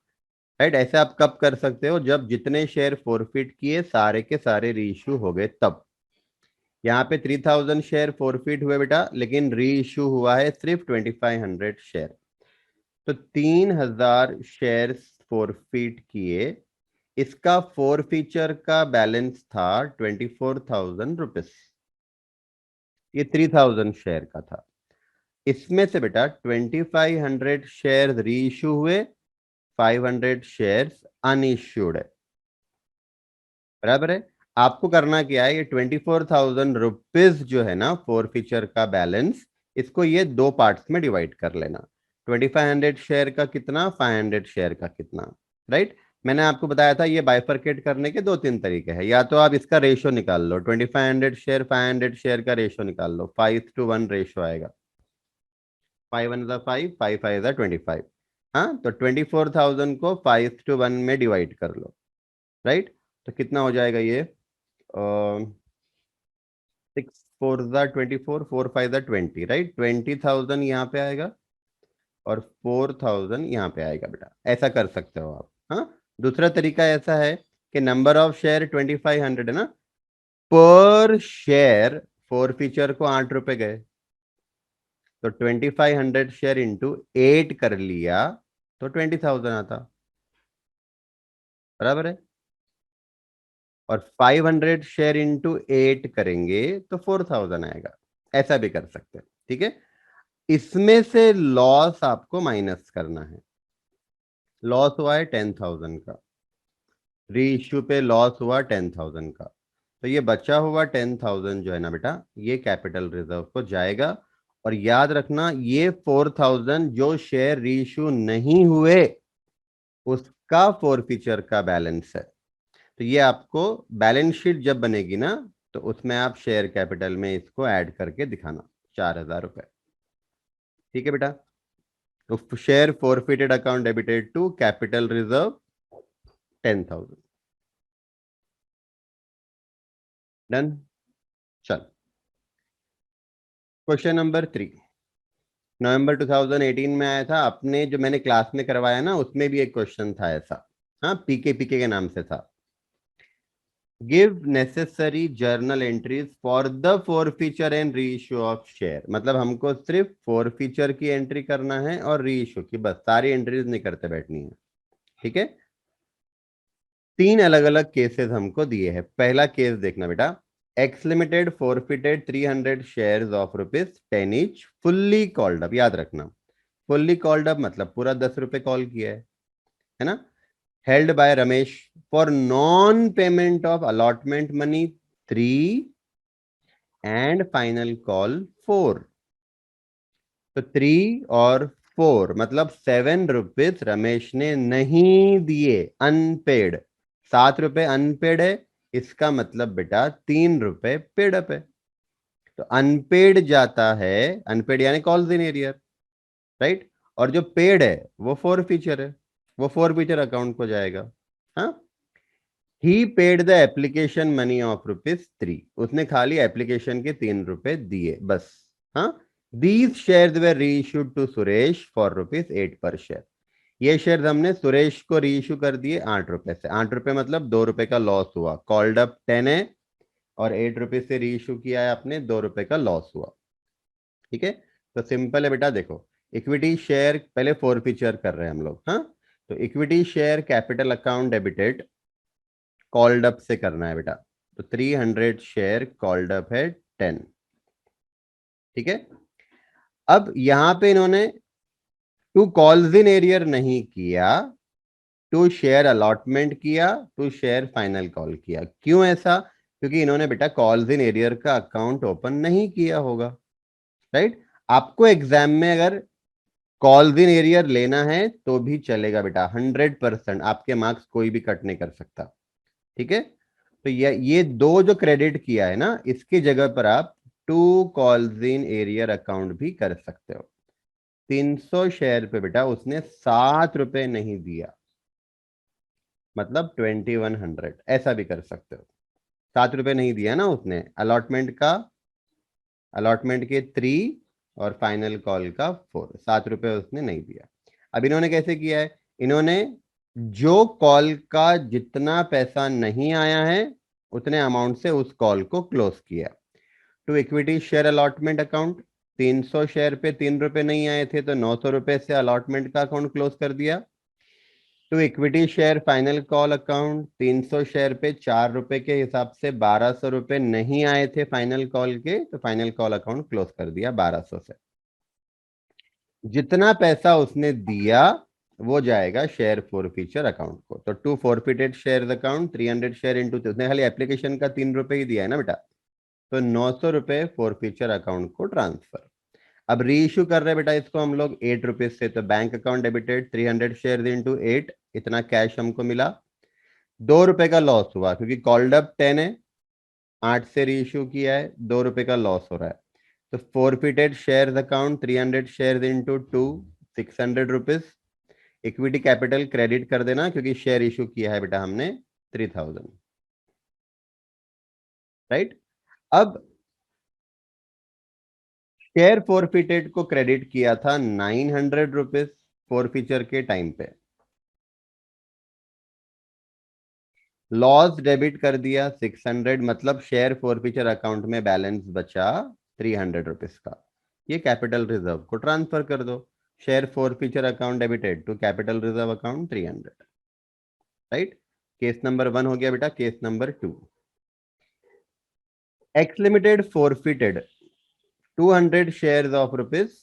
राइट? ऐसे आप कब कर सकते हो, जब जितने शेयर फोरफिट किए सारे के सारे रीइश्यू हो गए तब। यहाँ पे 3000 शेयर फोरफिट हुए बेटा, लेकिन री इश्यू हुआ है सिर्फ 2500 शेयर। तो 3000 शेयर फोरफिट किए, इसका फोरफीचर का बैलेंस था 24,000 रुपीज, ये 3000 शेयर का था। इसमें से बेटा 2500 शेयर री इश्यू हुए, 500 शेयर्स अनइश्यूड है, बराबर है। आपको करना क्या है, ये 24,000 रुपीज जो है ना फोर फीचर का बैलेंस, इसको ये दो पार्ट्स में डिवाइड कर लेना। 2500 शेयर का कितना, 500 शेयर का कितना, राइट? मैंने आपको बताया था ये बाइफरकेट करने के दो तीन तरीके हैं। या तो आप इसका रेशो निकाल लो, 2500 शेयर 500 शेयर का रेशो निकाल लो, 5:1 रेशो आएगा, 5 1 5, 5 5 25। हाँ, तो 24,000 को 5:1 में डिवाइड कर लो, राइट? तो कितना हो जाएगा ये, 6 4 24, 4 5 20, राइट? 20,000 यहाँ पे आएगा और 4,000 यहाँ पे आएगा बेटा, ऐसा कर सकते हो आप। हाँ, दूसरा तरीका ऐसा है कि नंबर ऑफ शेयर 2500 है ना, पर शेयर फोर फीचर को 8 रुपए गए, तो 2500 शेयर इंटू 8 कर लिया तो 20,000 आता, बराबर है। और 500 शेयर इंटू 8 करेंगे तो 4,000 आएगा, ऐसा भी कर सकते हैं, ठीक है। इसमें से लॉस आपको माइनस करना है। लॉस हुआ है 10,000 का, री इश्यू पे लॉस हुआ 10,000 का, तो ये बचा हुआ 10,000 जो है ना बेटा, ये कैपिटल रिजर्व को जाएगा। और याद रखना ये 4,000 जो शेयर री इश्यू नहीं हुए उसका फोर फीचर का बैलेंस है। तो ये आपको बैलेंस शीट जब बनेगी ना, तो उसमें आप शेयर कैपिटल में इसको ऐड करके दिखाना, 4,000 रुपए, ठीक है बेटा। तो share forfeited account debited to capital reserve 10,000, done. चल, क्वेश्चन नंबर 3 नवंबर 2018 में आया था, अपने जो मैंने क्लास में करवाया ना उसमें भी एक क्वेश्चन था ऐसा। हाँ, पीके पीके के नाम से था। Give necessary journal entries for the four feature and re issue of share, मतलब हमको सिर्फ फोर फीचर की एंट्री करना है और री इश्यू की, बस सारी एंट्रीज नहीं करते बैठनी है, ठीक है। तीन अलग अलग केसेस हमको दिए हैं। पहला केस देखना बेटा, x limited forfeited 300 shares of ₹10 each fully called up. याद रखना, फुल्ली कॉल्ड अप मतलब पूरा 10 रुपए कॉल किया है ना। Held by Ramesh for non payment of allotment money 3 and final call 4। तो 3 और 4 मतलब ₹7 रमेश ने नहीं दिए, अनपेड। ₹7 अनपेड है, इसका मतलब बेटा ₹3 पेड अप है। तो अनपेड जाता है, अनपेड यानी कॉल्स इन एरियर, राइट। और जो पेड है वो फोर फीचर है, वो फोर फीचर अकाउंट को जाएगा। हाँ, he paid the application money of ₹3। उसने खाली एप्लीकेशन के ₹3 दिए बस। हाँ, these shares were reissued to Suresh for ₹8 per share. ये शेयर हमने सुरेश को रीइश्यू कर दिए ₹8 से। ₹8 मतलब ₹2 का लॉस हुआ। कॉल्ड अप 10 है और ₹8 से रीइश्यू किया है आपने, ₹2 का लॉस हुआ। ठीक है, तो सिंपल है बेटा। देखो, इक्विटी शेयर पहले फोर फीचर कर रहे हैं हम लोग। हाँ, तो equity share capital account debited called up से करना है बेटा। तो 300 शेयर कॉल्ड अप है 10। ठीक है, अब यहां पे इन्होंने टू कॉल्स इन एरियर नहीं किया, टू शेयर अलॉटमेंट किया, टू शेयर फाइनल कॉल किया। क्यों ऐसा? क्योंकि इन्होंने बेटा कॉल्स इन एरियर का अकाउंट ओपन नहीं किया होगा, राइट। आपको एग्जाम में अगर कॉल्स इन एरियर लेना है तो भी चलेगा बेटा, 100% आपके मार्क्स कोई भी कट नहीं कर सकता। ठीक है, तो ये दो जो क्रेडिट किया है ना, इसकी जगह पर आप to calls in arrear account भी कर सकते हो। 300 शेयर पे बेटा उसने ₹7 नहीं दिया, मतलब 2100, ऐसा भी कर सकते हो। ₹7 नहीं दिया ना उसने, अलॉटमेंट के 3 और फाइनल कॉल का 4, ₹7 उसने नहीं दिया। अब इन्होंने कैसे किया है? इन्होंने जो कॉल का जितना पैसा नहीं आया है उतने अमाउंट से उस कॉल को क्लोज किया। To equity share allotment account, 300 share पे ₹3 नहीं आए थे तो ₹900 से अलॉटमेंट का अकाउंट क्लोज कर दिया। To equity share final call account, 300 share पे ₹4 के हिसाब से ₹1200 नहीं आए थे फाइनल कॉल के, तो फाइनल कॉल अकाउंट क्लोज कर दिया 1200 से। जितना पैसा उसने दिया वो जाएगा शेयर फॉरफीचर अकाउंट को। तो to forfeited share account 300 share into, उसने खाली एप्लीकेशन का ₹3 ही दिया है ना बेटा, तो ₹900 फॉरफीचर अकाउंट को ट्रांसफर। अब री इश्यू कर रहे हैं बेटा इसको हम लोग ₹8 से, तो bank account debited 300 share into 8, इतना कैश हमको मिला। ₹2 का लॉस हुआ क्योंकि कॉल्ड अप 10 है, 8 से री इश्यू किया है, ₹2 का लॉस हो रहा है। तो forfeited share account 300 share into 2, ₹600। Equity capital credit कर देना क्योंकि शेयर इशू किया है बेटा हमने 3000, राइट। अब शेयर फॉरफिटेड को क्रेडिट किया था ₹900 फॉरफीचर के टाइम पे, लॉस डेबिट कर दिया 600, मतलब शेयर फॉरफीचर अकाउंट में बैलेंस बचा ₹300 का। ये कैपिटल रिजर्व को ट्रांसफर कर दो। Share forfeiture account debited to capital reserve account 300, right. Case number 1 हो गया बेटा। Case number 2, X limited forfeited 200 shares of ₹10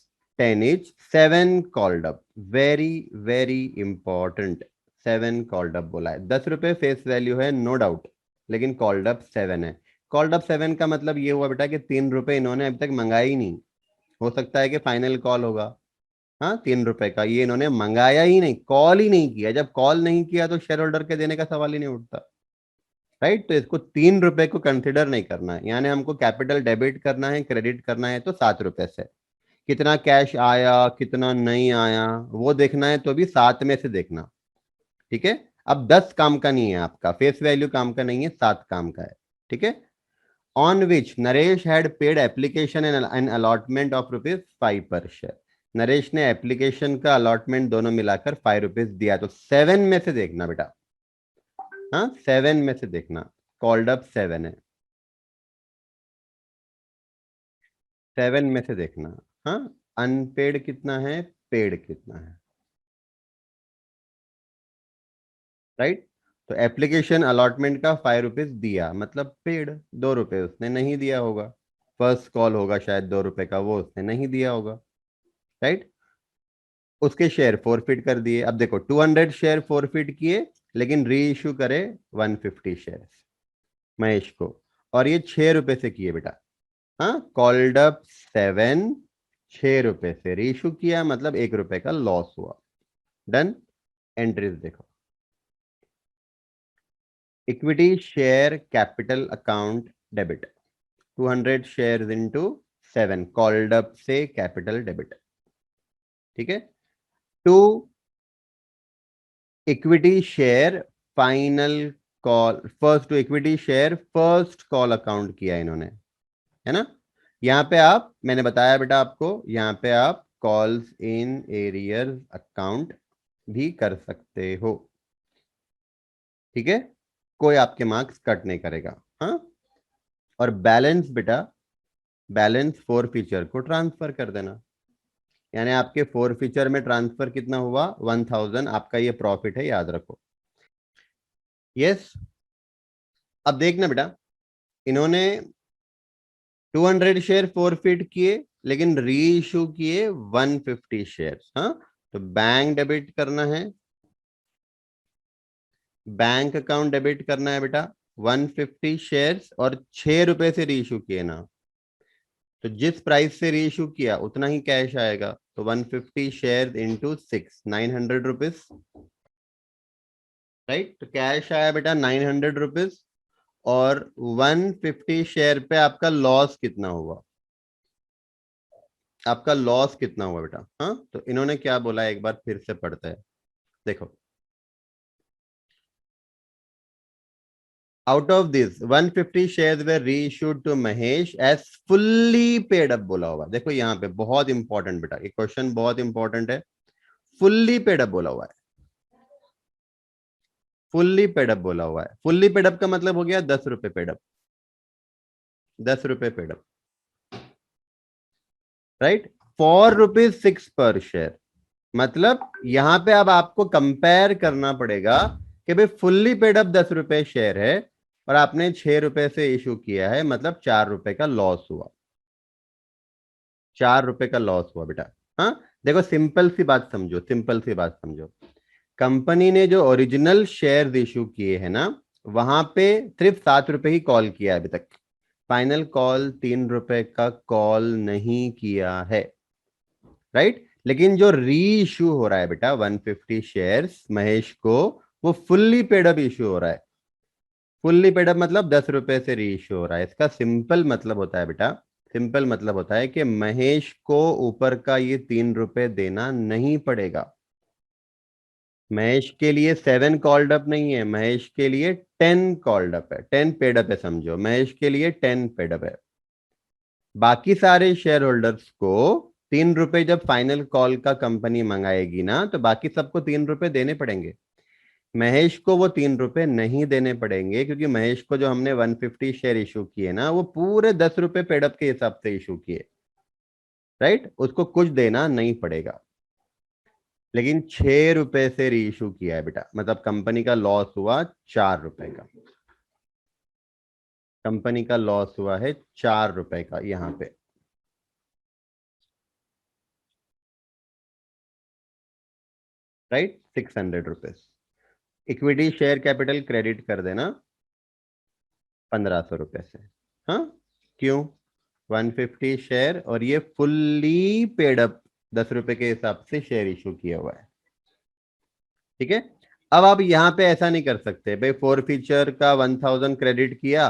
each, 7 called up। Very very important, 7 called up बोला है। ₹10 फेस वैल्यू है no doubt, लेकिन called up 7 है। Called up 7 का मतलब ये हुआ बेटा कि ₹3 इन्होंने अभी तक मंगाया ही नहीं। हो सकता है कि फाइनल कॉल होगा। हाँ, ₹3 का ये इन्होंने मंगाया ही नहीं, कॉल ही नहीं किया। जब कॉल नहीं किया तो शेयर होल्डर के देने का सवाल ही नहीं उठता, राइट। तो इसको ₹3 को कंसिडर नहीं करना है, यानी हमको कैपिटल डेबिट करना है, क्रेडिट करना है तो ₹7 से। कितना कैश आया कितना नहीं आया वो देखना है तो भी 7 में से देखना। ठीक है, अब 10 काम का नहीं है आपका, फेस वैल्यू काम का नहीं है, 7 काम का है। ठीक है, on which Naresh had paid application and allotment of ₹5 पर शेयर। नरेश ने एप्लीकेशन का अलॉटमेंट दोनों मिलाकर ₹5 दिया। तो 7 में से देखना बेटा। हाँ, 7 में से देखना, कॉल्ड अप 7 है, 7 में से देखना। हाँ, अनपेड कितना है, पेड कितना है, राइट। तो एप्लीकेशन अलॉटमेंट का 5 रुपीज दिया, मतलब पेड। 2 रुपए उसने नहीं दिया होगा, फर्स्ट कॉल होगा शायद 2 रुपए का, वो उसने नहीं दिया होगा, राइट। उसके शेयर फॉरफिट कर दिए। अब देखो 200 शेयर फॉरफिट किए, लेकिन री इशू करे 150 शेयर महेश को, और ये 6 रुपए से किए बेटा। हाँ, कॉल्ड अप 7, 6 रुपए से री इशू किया, मतलब 1 रुपए का लॉस हुआ। डन। एंट्रीज देखो, equity share capital account debit, 200 share into 7, called up से कैपिटल डेबिट, ठीक है। To equity share final call, first to equity share first call account किया इन्होंने, है ना। यहां पे आप, मैंने बताया बेटा आपको, यहां पे आप कॉल्स इन एरियर्स अकाउंट भी कर सकते हो, ठीक है। कोई आपके मार्क्स कट नहीं करेगा। हाँ, और बैलेंस बेटा, बैलेंस फोर फीचर को ट्रांसफर कर देना, यानी आपके फोर फीचर में ट्रांसफर कितना हुआ, 1000, आपका ये प्रॉफिट है, याद रखो। यस। अब देखना बेटा, इन्होंने 200 शेयर फॉरफिट किए, लेकिन री इशू किए 150 शेयर। हाँ, तो बैंक डेबिट करना है, बैंक अकाउंट डेबिट करना है बेटा, 150 शेयर्स, और 6 रुपए से री इशू किए ना, तो जिस प्राइस से री इशू किया उतना ही कैश आएगा। तो 150 शेयर इंटू 6, 900 रुपीज, राइट। तो कैश आया बेटा 900 रुपीज, और 150 शेयर पे आपका लॉस कितना हुआ, आपका लॉस कितना हुआ बेटा। हाँ, तो इन्होंने क्या बोला, एक बार फिर से पढ़ते हैं, देखो। Out of this 150 shares were reissued to Mahesh as fully paid up बोला हुआ। देखो यहाँ पे बहुत इंपॉर्टेंट बेटा, ये क्वेश्चन बहुत इंपॉर्टेंट है। फुल्ली पेड अप बोला हुआ है, फुल्ली पेड अप बोला हुआ है। फुल्ली पेड अप का मतलब हो गया 10 रुपए पेड अप, 10 रुपए पेड अप, राइट। 4 रुपीज 6 पर शेयर, मतलब यहां पे अब आपको कंपेयर करना पड़ेगा कि भाई फुल्ली पेड अप 10 रुपए शेयर है, और आपने 6 रुपए से इशू किया है, मतलब 4 रुपए का लॉस हुआ, 4 रुपए का लॉस हुआ बेटा। हाँ, देखो सिंपल सी बात समझो, सिंपल सी बात समझो। कंपनी ने जो ओरिजिनल शेयर इशू किए हैं ना, वहां पे सिर्फ 7 रुपए ही कॉल किया है अभी तक, फाइनल कॉल 3 रुपए का कॉल नहीं किया है, राइट। लेकिन जो री इशू हो रहा है बेटा 150 शेयर्स महेश को, वो फुल्ली पेड अप इशू हो रहा है। फुल्ली पेड अप मतलब 10 रुपए से री इशू हो रहा है। इसका सिंपल मतलब होता है बेटा, सिंपल मतलब होता है कि महेश को ऊपर का ये 3 रुपए देना नहीं पड़ेगा। महेश के लिए 7 कॉल्ड अप नहीं है, महेश के लिए 10 कॉल्ड अप है, 10 पेड अप है, समझो महेश के लिए 10 पेड अप है। बाकी सारे शेयर होल्डर्स को 3 रुपए जब फाइनल कॉल का कंपनी मंगाएगी ना, तो बाकी सबको 3 रुपए देने पड़ेंगे। महेश को वो 3 रुपए नहीं देने पड़ेंगे, क्योंकि महेश को जो हमने 150 शेयर इशू किए ना, वो पूरे 10 रुपए पेडअप के हिसाब से इशू किए, राइट। उसको कुछ देना नहीं पड़ेगा। लेकिन 6 रुपए से री इशू किया है बेटा, मतलब कंपनी का लॉस हुआ 4 रुपए का, कंपनी का लॉस हुआ है 4 रुपए का यहां पे, right. 600 rupees. Equity share capital credit कर देना 1500 रुपए से। हाँ, क्यों, 150 शेयर, और ये फुल्ली पेड अप 10 रुपए के हिसाब से शेयर इशू किया हुआ है, ठीक है। अब आप यहां पे ऐसा नहीं कर सकते भाई, फोर फीचर का 1000 क्रेडिट किया,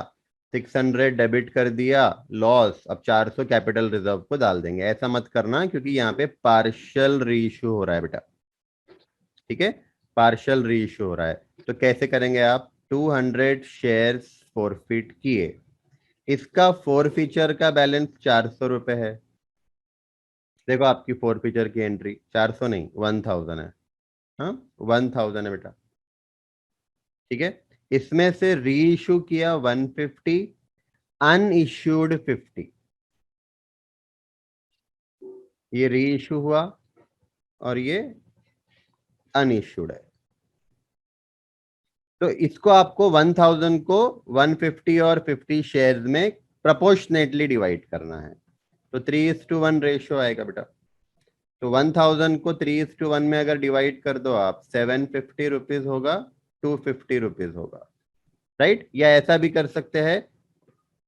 600 डेबिट कर दिया, लॉस, अब 400 कैपिटल रिजर्व को डाल देंगे, ऐसा मत करना, क्योंकि यहाँ पे पार्शियल री इशू हो रहा है बेटा, ठीक है। पार्शियल री इशू हो रहा है, तो कैसे करेंगे आप, 200 शेयर्स फॉरफिट किए, इसका फोर फीचर का बैलेंस 400 रुपए है। देखो आपकी फोर फीचर की एंट्री 400 नहीं, 1000 है। हाँ, 1000 है बेटा, ठीक है। इसमें से री इशू किया 150, अनइश्यूड 50, ये री इशू हुआ, और ये अनइश्यूड है, तो इसको आपको 1000 को 150 और 50 शेयर्स में प्रोपोर्शनेटली डिवाइड करना है। तो 3:1 रेशियो आएगा बेटा। तो 1000 को 3:1 में अगर डिवाइड कर दो आप, 750 रुपीज होगा, 250 रुपीज होगा, राइट। या ऐसा भी कर सकते हैं,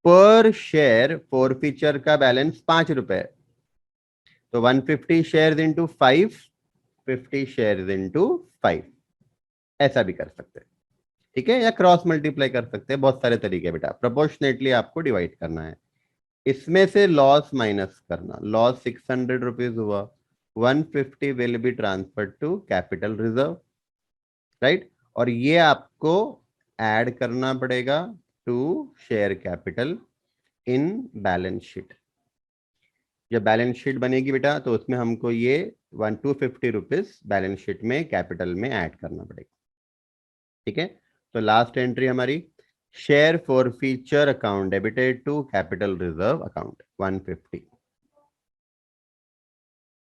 पर शेयर फॉरफीचर का बैलेंस 5 रुपए है, तो 150 शेयर इंटू 5, 50 शेयर इंटू 5, ऐसा भी कर सकते हैं, ठीक है। या क्रॉस मल्टीप्लाई कर सकते हैं, बहुत सारे तरीके बेटा। प्रोपोर्शनेटली आपको डिवाइड करना है। इसमें से लॉस माइनस करना, लॉस 600 रुपीज हुआ, 150 will be transferred to capital reserve, right. और ये आपको ऐड करना पड़ेगा to share capital in balance sheet. जब बैलेंस शीट बनेगी बेटा, तो उसमें हमको ये 250 रुपीज बैलेंस शीट में कैपिटल में ऐड करना पड़ेगा, ठीक है। तो लास्ट एंट्री हमारी, share forfeiture account debited to capital reserve account 150।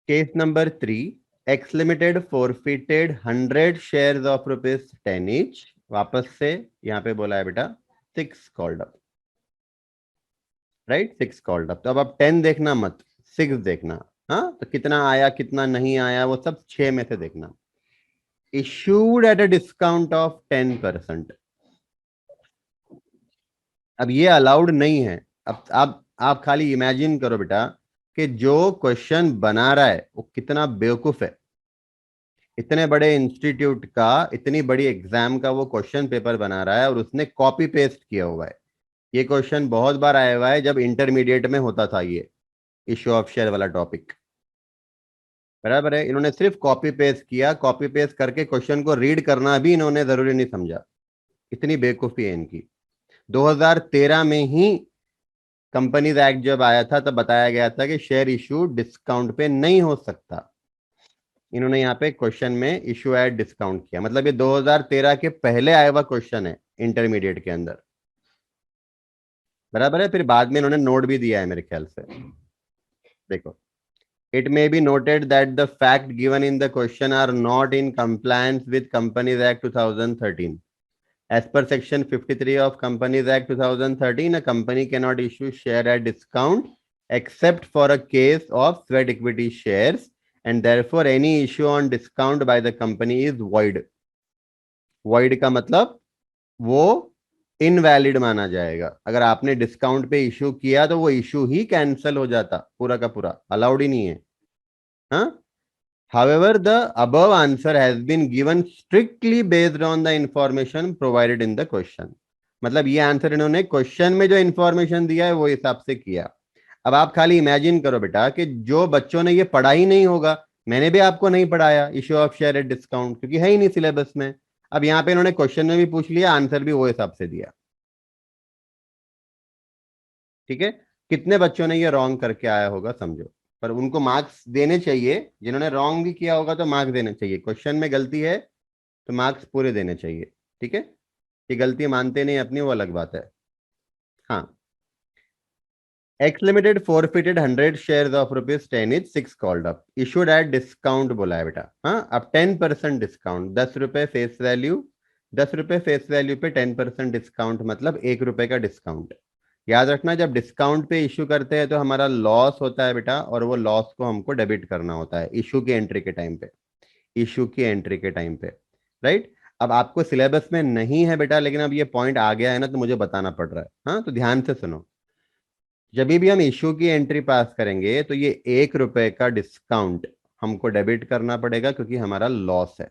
Case number 3, x limited forfeited 100 shares of ₹10 each. वापस से यहाँ पे बोला है बेटा 6 called up, right, 6 called up. तो अब आप 10 देखना मत, 6 देखना। हाँ, तो कितना आया कितना नहीं आया वो सब 6 में से देखना। Issued at a discount of 10%। अब ये अलाउड नहीं है। अब आप खाली इमेजिन करो बेटा कि जो क्वेश्चन बना रहा है वो कितना बेवकूफ है। इतने बड़े इंस्टीट्यूट का, इतनी बड़ी एग्जाम का वो क्वेश्चन पेपर बना रहा है और उसने कॉपी पेस्ट किया हुआ है। ये क्वेश्चन बहुत बार आया हुआ है, जब इंटरमीडिएट में होता था ये इश्यू ऑफ शेयर वाला टॉपिक, बराबर है। इन्होंने सिर्फ कॉपी पेस्ट किया, कॉपी पेस्ट करके क्वेश्चन को रीड करना भी इन्होंने जरूरी नहीं समझा। इतनी बेवकूफी है इनकी। 2013 में ही कंपनीज एक्ट जब आया था तब बताया गया था कि शेयर इशू डिस्काउंट पे नहीं हो सकता। इन्होंने यहाँ पे क्वेश्चन में इशू एट डिस्काउंट किया, मतलब ये 2013 के पहले आया हुआ क्वेश्चन है इंटरमीडिएट के अंदर, बराबर है। फिर बाद में इन्होंने नोट भी दिया है मेरे ख्याल से, देखो। It may be noted that the fact given in the question are not in compliance with Companies Act 2013. As per Section 53 of Companies Act 2013, a company cannot issue share at discount except for a case of sweat equity shares, and therefore any issue on discount by the company is void. Void का मतलब वो invalid माना जाएगा। अगर आपने discount पे issue किया तो वो इशू ही कैंसिल हो जाता, पूरा का पूरा, अलाउड ही नहीं है। हाँ, however the above answer has been given strictly based on the information provided in the question. मतलब ये आंसर इन्होंने क्वेश्चन में जो इंफॉर्मेशन दिया है वो हिसाब से किया। अब आप खाली इमेजिन करो बेटा कि जो बच्चों ने ये पढ़ा ही नहीं होगा, मैंने भी आपको नहीं पढ़ाया issue of share at discount, क्योंकि है ही नहीं सिलेबस में। अब यहाँ पे इन्होंने क्वेश्चन में भी पूछ लिया, आंसर भी वो हिसाब से दिया, ठीक है। कितने बच्चों ने ये रॉन्ग करके आया होगा समझो, पर उनको मार्क्स देने चाहिए। जिन्होंने रॉन्ग भी किया होगा तो मार्क्स देने चाहिए। क्वेश्चन में गलती है तो मार्क्स पूरे देने चाहिए, ठीक है। ये गलती मानते नहीं अपनी, वो अलग बात है। हाँ, x limited forfeited 100 shares of ₹10 is 6 called up, issued at discount बोला है बेटा। हाँ, अब 10% डिस्काउंट, 10 रुपए फेस वैल्यू, 10 रुपए फेस वैल्यू पे 10% डिस्काउंट मतलब 1 रुपए का डिस्काउंट। याद रखना, जब डिस्काउंट पे इशू करते हैं तो हमारा लॉस होता है बेटा, और वो लॉस को हमको डेबिट करना होता है इशू की एंट्री के टाइम पे, इशू की एंट्री के टाइम पे, राइट। अब आपको सिलेबस में नहीं है बेटा, लेकिन अब ये पॉइंट आ गया है ना, तो मुझे बताना पड़ रहा है। हाँ, तो ध्यान से सुनो। जब भी हम इशू की एंट्री पास करेंगे तो ये 1 रुपए का डिस्काउंट हमको डेबिट करना पड़ेगा, क्योंकि हमारा लॉस है।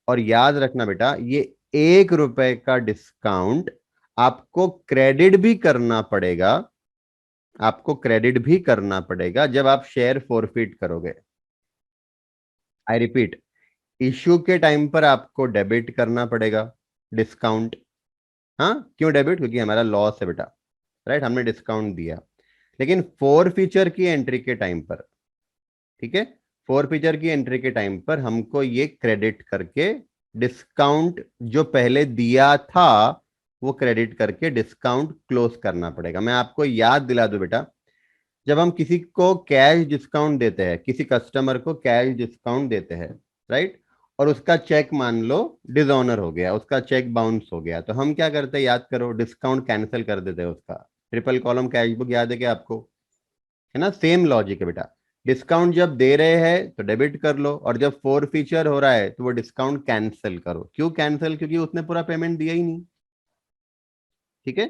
और याद रखना बेटा, ये 1 रुपए का डिस्काउंट आपको क्रेडिट भी करना पड़ेगा, आपको क्रेडिट भी करना पड़ेगा जब आप शेयर फॉरफिट करोगे। आई रिपीट, इश्यू के टाइम पर आपको डेबिट करना पड़ेगा डिस्काउंट। हाँ, क्यों डेबिट? क्योंकि हमारा लॉस है बेटा, राइट, हमने डिस्काउंट दिया। लेकिन फोर फीचर की एंट्री के टाइम पर, ठीक है, फोर फीचर की एंट्री के टाइम पर हमको ये क्रेडिट करके डिस्काउंट जो पहले दिया था वो क्रेडिट करके डिस्काउंट क्लोज करना पड़ेगा। मैं आपको याद दिला दूं बेटा, जब हम किसी को कैश डिस्काउंट देते हैं, किसी कस्टमर को कैश डिस्काउंट देते हैं, राइट, और उसका चेक मान लो डिसऑनर हो गया, उसका चेक बाउंस हो गया, तो हम क्या करते हैं, याद करो, डिस्काउंट कैंसिल कर देते हैं उसका। ट्रिपल कॉलम कैश बुक याद है क्या आपको? है ना, सेम लॉजिक है बेटा। डिस्काउंट जब दे रहे हैं तो डेबिट कर लो, और जब फोर फीचर हो रहा है तो वो डिस्काउंट कैंसिल करो। क्यों कैंसिल? क्योंकि उसने पूरा पेमेंट दिया ही नहीं। ठीक है,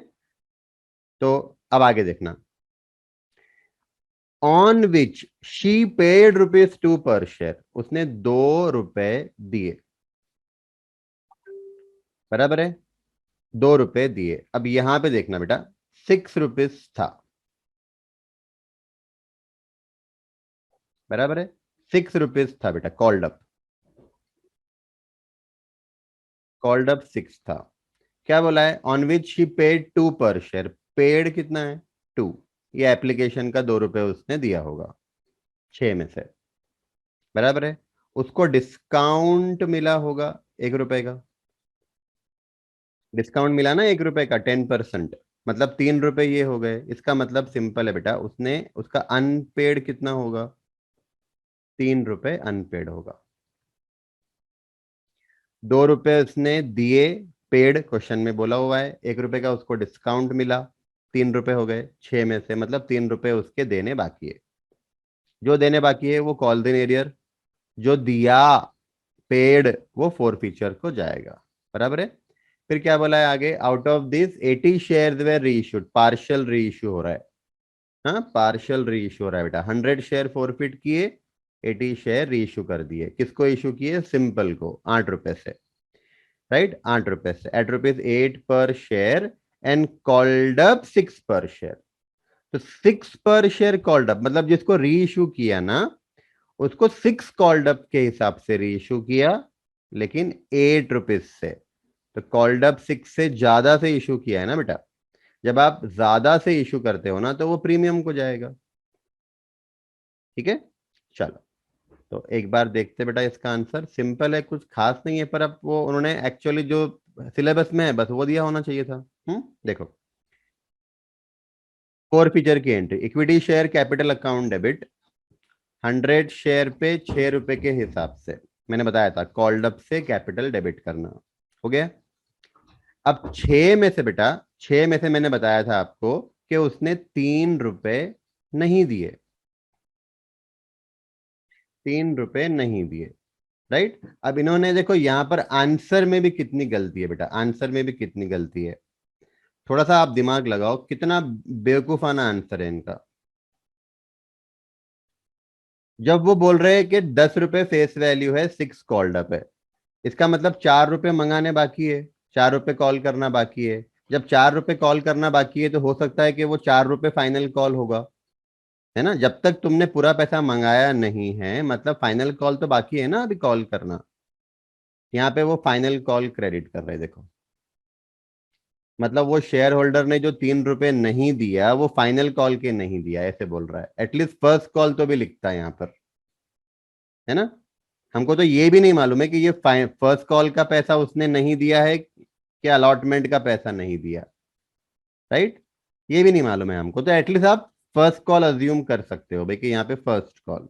तो अब आगे देखना। On which she paid ₹2 per share, उसने ₹2 दिए, बराबर है, ₹2 दिए। अब यहां पे देखना बेटा, ₹6 था, बराबर है, ₹6 था बेटा, कॉल्ड अप 6 था। क्या बोला है? On which she paid 2 per share, paid कितना है? 2। ये एप्लीकेशन का ₹2 उसने दिया होगा 6 में से, बराबर है। उसको डिस्काउंट मिला होगा ₹1 का, डिस्काउंट मिला ना ₹1 का, 10%, मतलब ₹3 ये हो गए। इसका मतलब सिंपल है बेटा, उसने उसका अनपेड कितना होगा? ₹3 अनपेड होगा। ₹2 उसने दिए, पेड क्वेश्चन में बोला हुआ है, ₹1 का उसको डिस्काउंट मिला, ₹3 हो गए 6 में से, मतलब ₹3 उसके देने बाकी है। जो देने बाकी है वो कॉल देन एरियर, जो दिया पेड वो फोर फीचर को जाएगा, बराबर है। फिर क्या बोला है आगे? Out of this 80 share were reissued, partial reissue हो रहा है। हाँ, पार्शियल री इशू हो रहा है बेटा। 100 शेयर फॉरफिट किए, 80 शेयर री इशू कर दिए। किसको इशू किए? सिंपल को, ₹8 से, राइट, ₹8 से, eight ₹8 per share, and called up 6 पर शेयर। तो 6 पर शेयर कॉल्ड अप, मतलब जिसको री इशू किया ना, उसको 6 कॉल्ड अप के हिसाब से री इशू किया, लेकिन ₹8 से। तो कॉल्ड अप 6 से ज्यादा से इशू किया है ना बेटा, जब आप ज्यादा से इशू करते हो ना तो वो प्रीमियम को जाएगा। ठीक है, चलो, तो एक बार देखते बेटा, इसका आंसर सिंपल है, कुछ खास नहीं है, पर अब वो उन्होंने एक्चुअली जो सिलेबस में है बस वो दिया होना चाहिए था। देखो, फोर फीचर की entry, equity share capital account debit, 100 share पे ₹6 के हिसाब से, मैंने बताया था कॉल्ड अप से कैपिटल डेबिट करना, हो गया। अब 6 में से बेटा, 6 में से मैंने बताया था आपको कि उसने ₹3 नहीं दिए, ₹3 नहीं दिए, राइट। अब इन्होंने देखो यहां पर आंसर में भी कितनी गलती है बेटा, आंसर में भी कितनी गलती है, थोड़ा सा आप दिमाग लगाओ, कितना बेवकूफाना आंसर है इनका। जब वो बोल रहे हैं कि ₹10 फेस वैल्यू है, 6 कॉल्ड अप है, इसका मतलब ₹4 मंगाने बाकी है, ₹4 कॉल करना बाकी है। जब ₹4 कॉल करना बाकी है तो हो सकता है कि वो ₹4 फाइनल कॉल होगा, है ना। जब तक तुमने पूरा पैसा मंगाया नहीं है, मतलब फाइनल कॉल तो बाकी है ना अभी कॉल करना। यहाँ पे वो फाइनल कॉल क्रेडिट कर रहे हैं, देखो, मतलब वो शेयर होल्डर ने जो ₹3 नहीं दिया वो फाइनल कॉल के नहीं दिया, ऐसे बोल रहा है। एटलीस्ट फर्स्ट कॉल तो भी लिखता है यहाँ पर, है ना। हमको तो ये भी नहीं मालूम है कि ये फर्स्ट कॉल का पैसा उसने नहीं दिया है कि अलॉटमेंट का पैसा नहीं दिया, राइट। ये भी नहीं मालूम है हमको, तो एटलीस्ट आप फर्स्ट कॉल अज्यूम कर सकते हो भाई कि यहाँ पे फर्स्ट कॉल।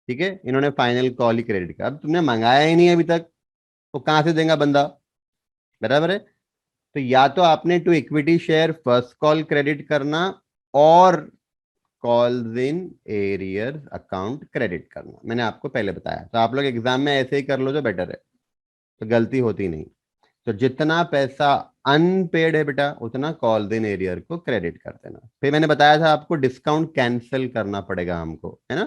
ठीक है, इन्होंने फाइनल कॉल ही क्रेडिट किया। अब तुमने मंगाया ही नहीं अभी तक, तो कहां से देगा बंदा, बराबर है। तो या तो आपने to equity share first call credit करना, और calls in arrear account credit करना, मैंने आपको पहले बताया। तो आप लोग एग्जाम में ऐसे ही कर लो तो बेटर है, तो गलती होती नहीं। तो जितना पैसा अनपेड है बेटा, उतना कॉल्स इन एरियर को क्रेडिट कर देना। फिर मैंने बताया था आपको डिस्काउंट कैंसिल करना पड़ेगा हमको, है ना।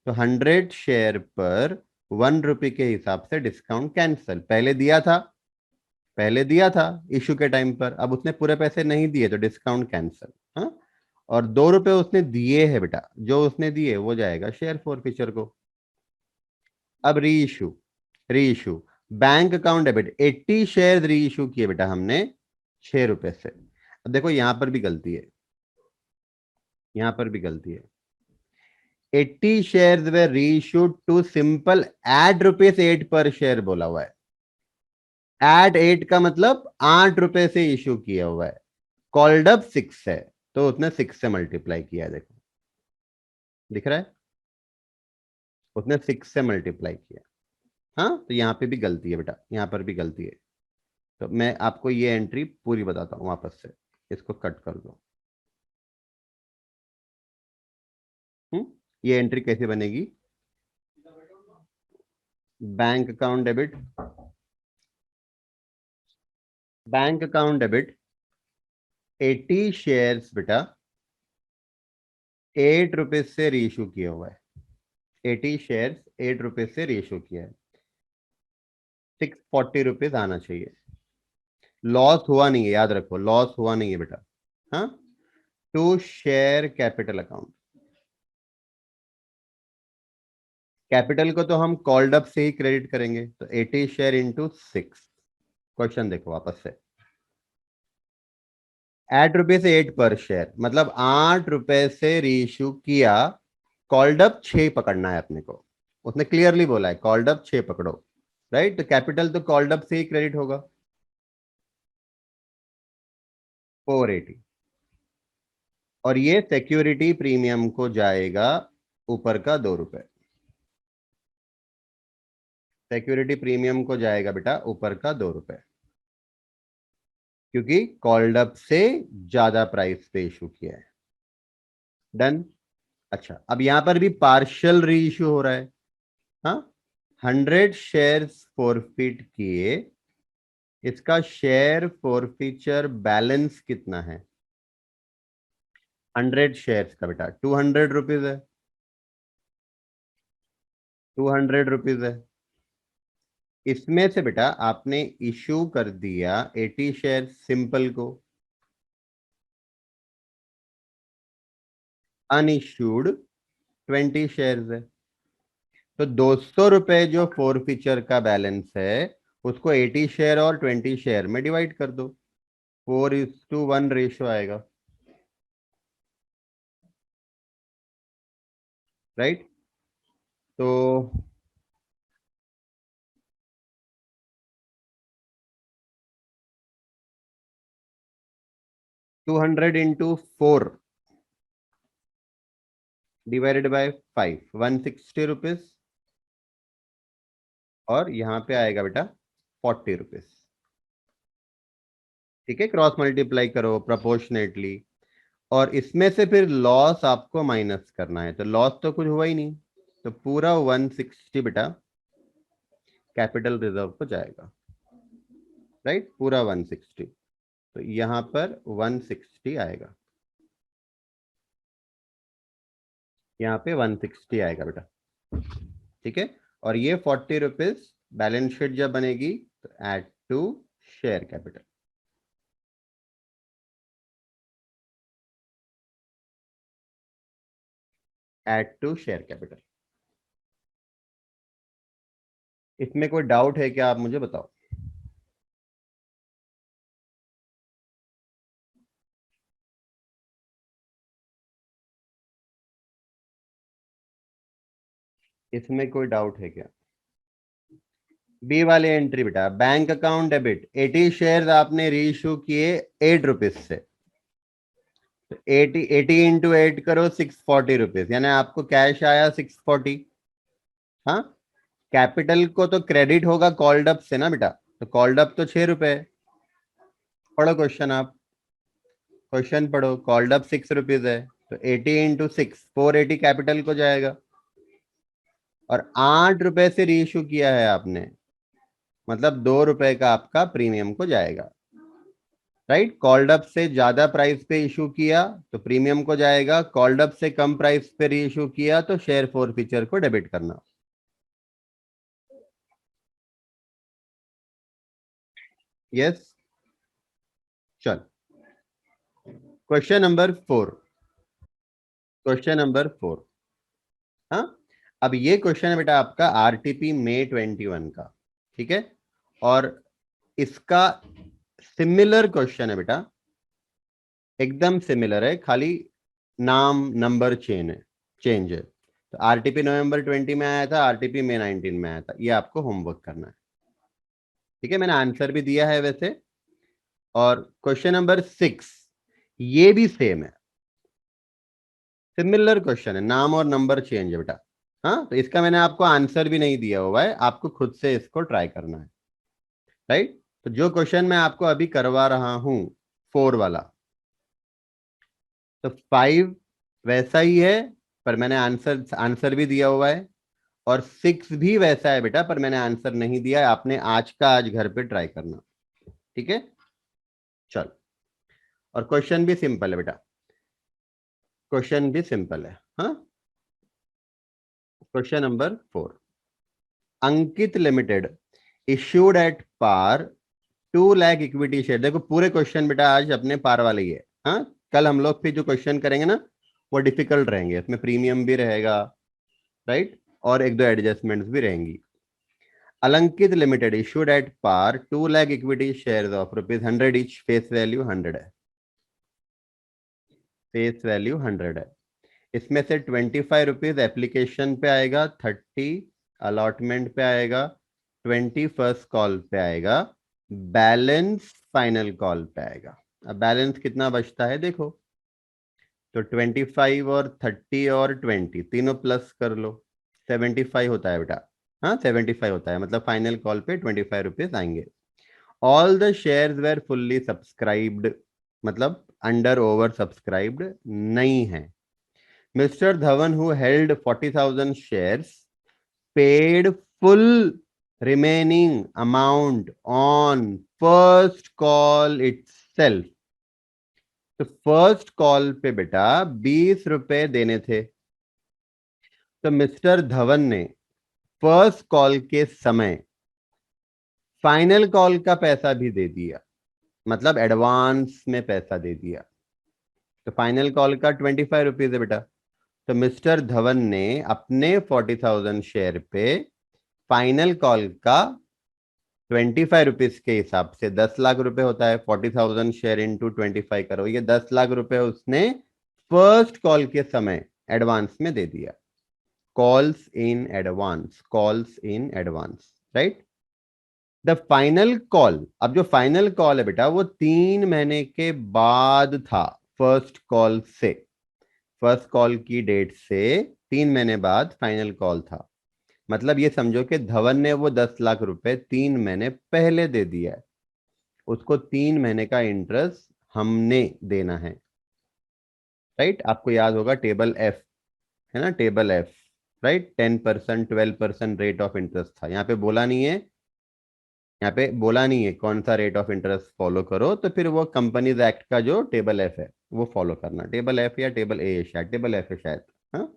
तो 100 शेयर पर ₹1 के हिसाब से डिस्काउंट कैंसिल, पहले दिया था इशू के टाइम पर, अब उसने पूरे पैसे नहीं दिए तो डिस्काउंट कैंसिल। हाँ, और ₹2 उसने दिए है बेटा, जो उसने दिए वो जाएगा शेयर फोर फीचर को। अब री issue bank account debit, 80 share री इशू किए बेटा हमने ₹6 से। अब देखो यहां पर भी गलती है, यहां पर भी गलती है। 80 शेयर वे री issued to simple eight ₹8 per share बोला हुआ है। एट 8 का मतलब ₹8 से इशू किया हुआ है, कॉल्ड अप 6 है, तो उसने 6 से मल्टीप्लाई किया है, देखो दिख रहा है, उसने 6 से मल्टीप्लाई किया। हाँ, तो यहाँ पे भी गलती है बेटा, यहाँ पर भी गलती है। तो मैं आपको ये एंट्री पूरी बताता हूँ वापस से, इसको कट कर दो। ये एंट्री कैसे बनेगी? Bank account debit, bank account debit 80 shares बेटा 8 रुपीज से रीइशू किया हुआ है। 80 शेयर्स 8 रुपीज से रीइशू किया है। 640 रुपीज आना चाहिए। लॉस हुआ नहीं है, याद रखो, लॉस हुआ नहीं है बेटा। हाँ, to share capital account. Capital को तो हम कॉल्ड अप से ही क्रेडिट करेंगे, तो 80 शेयर इंटू 6। क्वेश्चन देखो वापस से। 8 रुपए से 8 पर शेयर, मतलब 8 रुपए से रीइश्यू किया। कॉल्ड अप 6 पकड़ना है अपने को। उसने क्लियरली बोला है कॉल्ड अप 6 पकड़ो, राइट? तो कैपिटल तो कॉल्ड अप से ही क्रेडिट होगा, 480। और ये सिक्योरिटी प्रीमियम को जाएगा ऊपर का 2 रुपए। सिक्योरिटी प्रीमियम को जाएगा बेटा ऊपर का 2 रुपए, क्योंकि कॉल्ड अप से ज्यादा प्राइस पे इशू किया है। डन। अच्छा, अब यहां पर भी पार्शियल री इशू हो रहा है। हाँ, 100 शेयर्स फॉरफिट किए, इसका शेयर फॉरफीचर बैलेंस कितना है? 100 शेयर्स का बेटा 200 रुपीज है। 200 रुपीज है। इसमें से बेटा आपने इशू कर दिया 80 शेयर सिंपल को, अनइश्यूड 20 शेयर्स है। तो 200 रुपए जो फॉरफीचर का बैलेंस है, उसको 80 शेयर और 20 शेयर में डिवाइड कर दो। 4:1 रेशियो आएगा, राइट? तो 200 इंटू 4 डिवाइडेड बाय 5, 160 रुपीज। और यहां पे आएगा बेटा 40 रुपीज। ठीक है, क्रॉस मल्टीप्लाई करो प्रोपोर्शनेटली। और इसमें से फिर लॉस आपको माइनस करना है, तो लॉस तो कुछ हुआ ही नहीं, तो पूरा 160 बेटा कैपिटल रिजर्व को जाएगा, राइट? पूरा 160। तो यहां पर 160 आएगा, यहाँ पे 160 आएगा बेटा। ठीक है, और ये 40 रुपीज बैलेंस शीट जब बनेगी तो add to share capital. Add to share capital. इसमें कोई डाउट है क्या? आप मुझे बताओ। इसमें कोई डाउट है क्या? बी वाले एंट्री बेटा, बैंक अकाउंट डेबिट 80 शेयर आपने रीइश्यू किए 8 रुपीज से। तो 80 इंटू 8 करो 640 रुपीज, यानी आपको कैश आया 640। हाँ, कैपिटल को तो क्रेडिट होगा कॉल्ड अप से ना बेटा, तो कॉल्ड अप तो 6 रुपए है। पढ़ो क्वेश्चन आप, क्वेश्चन पढ़ो। कॉल्ड अप 6 रुपीज है, तो 80 इंटू 6 480 कैपिटल को जाएगा। और 8 रुपए से रीइश्यू किया है आपने, मतलब 2 रुपए का आपका प्रीमियम को जाएगा, राइट? कॉल्ड अप से ज्यादा प्राइस पे इशू किया तो प्रीमियम को जाएगा, कॉल्ड अप से कम प्राइस पे री इशू किया तो शेयर फॉरफीचर को डेबिट करना। यस, चल। Question number 4। Question number 4। हाँ, अब ये क्वेश्चन है बेटा आपका आरटीपी मई 21 का। ठीक है, और इसका सिमिलर क्वेश्चन है बेटा, एकदम सिमिलर है, खाली नाम नंबर चेंज है। तो आरटीपी नवंबर 20 में आया था, आरटीपी मई 19 में आया था। ये आपको होमवर्क करना है। ठीक है, मैंने आंसर भी दिया है वैसे। और क्वेश्चन नंबर 6 ये भी सेम है, सिमिलर क्वेश्चन है, नाम और नंबर चेंज है बेटा। हाँ, तो इसका मैंने आपको आंसर भी नहीं दिया हुआ है, आपको खुद से इसको ट्राई करना है, राइट। तो जो क्वेश्चन मैं आपको अभी करवा रहा हूं 4 वाला, तो 5 वैसा ही है, पर मैंने आंसर आंसर भी दिया हुआ है, और 6 भी वैसा है बेटा, पर मैंने आंसर नहीं दिया है। आपने आज का आज घर पे ट्राई करना, ठीक है। चल, और क्वेश्चन भी सिंपल है बेटा, क्वेश्चन भी सिंपल है। हाँ, question number 4, Ankit limited issued at par 2 lakh equity share. देखो पूरे क्वेश्चन बेटा आज अपने पार वाले ही है। हाँ, कल हम लोग फिर जो क्वेश्चन करेंगे ना वो डिफिकल्ट रहेंगे, इसमें प्रीमियम भी रहेगा, राइट, और एक दो एडजस्टमेंट्स भी रहेंगी। Alankit limited issued at par 2 lakh equity share of ₹100 each, face value 100 है, फेस वैल्यू 100 है। इसमें से ₹25 एप्लीकेशन पे आएगा, 30 अलॉटमेंट पे आएगा, 20 फर्स्ट कॉल पे आएगा, बैलेंस फाइनल कॉल पे आएगा। अब बैलेंस कितना बचता है देखो, तो 25 और 30 और 20 तीनों प्लस कर लो, 75 होता है बेटा। हाँ, 75 होता है, मतलब फाइनल कॉल पे ₹25 आएंगे। All the shares were fully subscribed, मतलब अंडर ओवर सब्सक्राइब्ड नहीं है। Mister Dhawan who held 40,000 shares paid full remaining amount on first call itself. तो फर्स्ट कॉल पे बेटा ₹20 देने थे, तो मिस्टर धवन ने फर्स्ट कॉल के समय फाइनल कॉल का पैसा भी दे दिया, मतलब एडवांस में पैसा दे दिया। तो फाइनल कॉल का ₹25 है बेटा, तो मिस्टर धवन ने अपने 40,000 शेयर पे फाइनल कॉल का ₹25 के हिसाब से, 10 लाख होता है, 40,000 शेयर इंटू 25 करो, ये 10 लाख उसने फर्स्ट कॉल के समय एडवांस में दे दिया। Calls in advance, calls in advance, right. The final call, अब जो फाइनल कॉल है बेटा वो 3 महीने के बाद था, फर्स्ट कॉल से, फर्स्ट कॉल की डेट से 3 महीने बाद फाइनल कॉल था। मतलब ये समझो कि धवन ने वो ₹10 लाख 3 महीने पहले दे दिया है, उसको 3 महीने का इंटरेस्ट हमने देना है, राइट। आपको याद होगा टेबल एफ, है ना, table F, right. 10%, 12% rate of interest था, यहाँ पे बोला नहीं है, यहाँ पे बोला नहीं है कौन सा रेट ऑफ इंटरेस्ट फॉलो करो, तो फिर वो कंपनीज एक्ट का जो टेबल एफ है वो फॉलो करना, टेबल एफ या टेबल ए, शायद टेबल एफ है शायद। हाँ,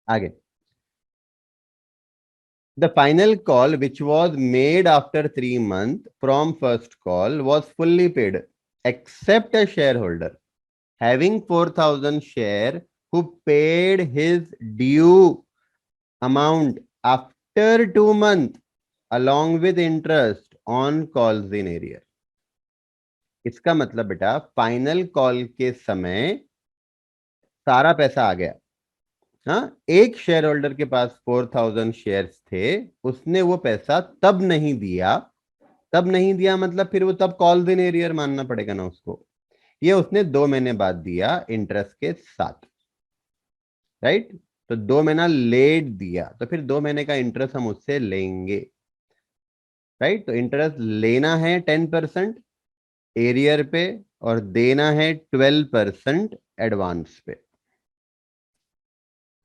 आगे, the final call which was made after 3 months from first call was fully paid except a shareholder having 4,000 share who paid his due amount after 2 months along with interest on calls in arrear। इसका मतलब बेटा final call के समय सारा पैसा आ गया। हाँ, एक शेयर होल्डर के पास 4,000 शेयर्स थे, उसने वो पैसा तब नहीं दिया, तब नहीं दिया मतलब फिर वो तब कॉल्स इन एरियर मानना पड़ेगा ना उसको, ये उसने 2 महीने बाद दिया इंटरेस्ट के साथ, राइट। तो 2 महीना लेट दिया, तो फिर 2 महीने का इंटरेस्ट हम उससे लेंगे, राइट। तो इंटरेस्ट लेना है 10% एरियर पे, और देना है 12% एडवांस पे,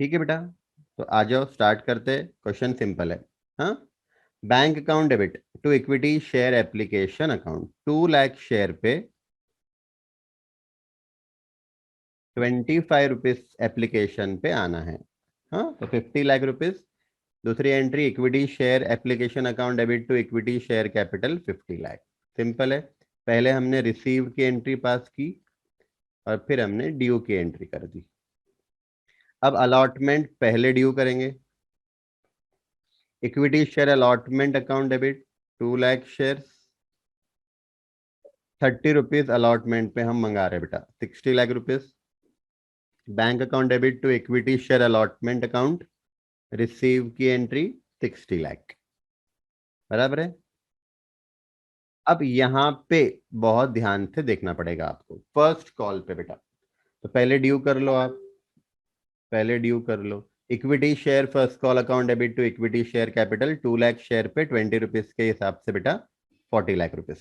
ठीक है बेटा। तो आ जाओ स्टार्ट करते, क्वेश्चन सिंपल है। हाँ, bank account debit to equity share application account, 2 lakh share पे ₹25 एप्लीकेशन पे आना है। हाँ, तो ₹50 लाख। दूसरी entry equity share application account debit to equity share capital 50 lakh. Simple है, पहले हमने रिसीव की एंट्री पास की और फिर हमने ड्यू की एंट्री कर दी। अब अलॉटमेंट पहले ड्यू करेंगे, equity share allotment account debit 2 lakh share, ₹30 allotment पे हम मंगा रहे बेटा, ₹60 lakh. Bank account debit to equity share allotment account, receive की एंट्री 60 लाख, बराबर है। अब यहां पे बहुत ध्यान से देखना पड़ेगा आपको, फर्स्ट कॉल पे बेटा, तो पहले ड्यू कर लो आप, पहले ड्यू कर लो। Equity share first call account debit to equity share capital 2 lakh share पे 20 रुपीज के हिसाब से बेटा 40 लाख रुपीज।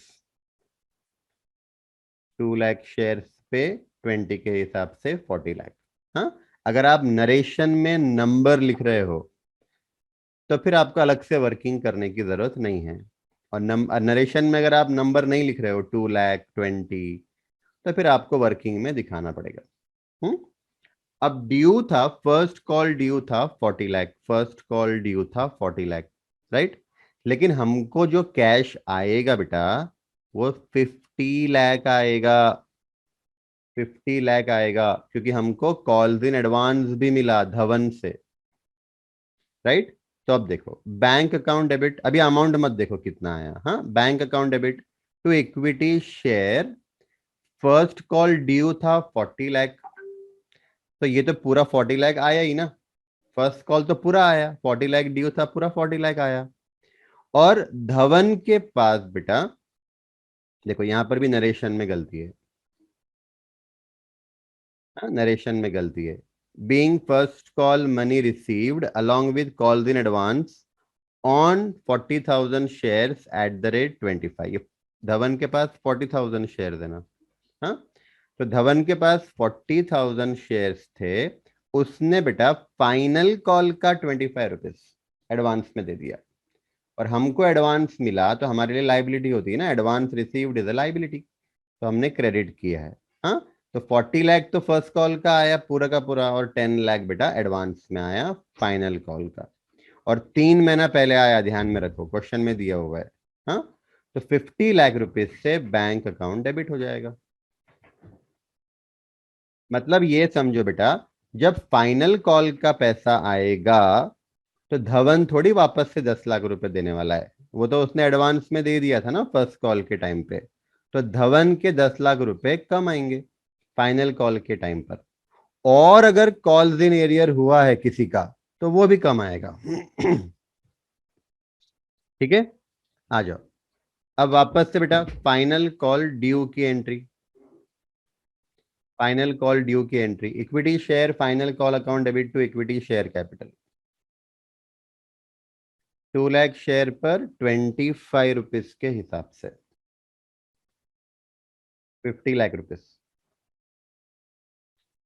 2 लाख शेयर पे 20 के हिसाब से 40 लाख। हाँ, अगर आप नरेशन में नंबर लिख रहे हो तो फिर आपको अलग से वर्किंग करने की जरूरत नहीं है। और नरेशन में अगर आप नंबर नहीं लिख रहे हो 2 लाख 20, तो फिर आपको वर्किंग में दिखाना पड़ेगा। अब ड्यू था, फर्स्ट कॉल ड्यू था 40 लाख, फर्स्ट कॉल ड्यू था 40 लाख, राइट। लेकिन हमको जो कैश आएगा बेटा वो 50 लाख आएगा, 50 लाख आएगा, क्योंकि हमको कॉल्स इन एडवांस भी मिला धवन से, राइट। तो अब देखो बैंक अकाउंट डेबिट, अभी अमाउंट मत देखो कितना आया। हाँ, bank account debit to equity share, first call due था 40 लाख, तो ये तो पूरा 40 लाख आया ही ना। फर्स्ट कॉल तो पूरा आया, 40 लाख ड्यू था, पूरा 40 लाख आया। और धवन के पास बेटा देखो यहां पर भी नरेशन में गलती है। हाँ, नरेशन में गलती है। Being first call money received along with calls in advance on 40,000 shares at the rate 25। Dhawan के पास 40,000 शेयर है ना। हाँ, तो धवन के पास 40,000 शेयर्स थे, उसने बेटा फाइनल कॉल का 25 रुपीज एडवांस में दे दिया। और हमको एडवांस मिला तो हमारे लिए लाइबिलिटी होती है ना, advance received is a liability, तो हमने क्रेडिट किया है। हाँ, तो 40 लाख तो फर्स्ट कॉल का आया पूरा का पूरा, और 10 लाख बेटा एडवांस में आया फाइनल कॉल का। और 3 महीना पहले आया, ध्यान में रखो क्वेश्चन में दिया हुआ है। हाँ, तो 50 लाख रुपीज से बैंक अकाउंट डेबिट हो जाएगा। मतलब ये समझो बेटा, जब फाइनल कॉल का पैसा आएगा तो धवन थोड़ी वापस से 10 लाख रुपए देने वाला है, वो तो उसने एडवांस में दे दिया था ना फर्स्ट कॉल के टाइम पे। तो धवन के 10 लाख रुपए कम आएंगे फाइनल कॉल के टाइम पर। और अगर कॉल्स इन एरियर हुआ है किसी का तो वो भी कम आएगा। ठीक है, आ जाओ। अब वापस से बेटा फाइनल कॉल ड्यू की एंट्री, फाइनल कॉल ड्यू की entry, equity share final call account debit to equity share capital. 2 lakh share पर 25 रुपीज के हिसाब से 50 लाख रुपीज,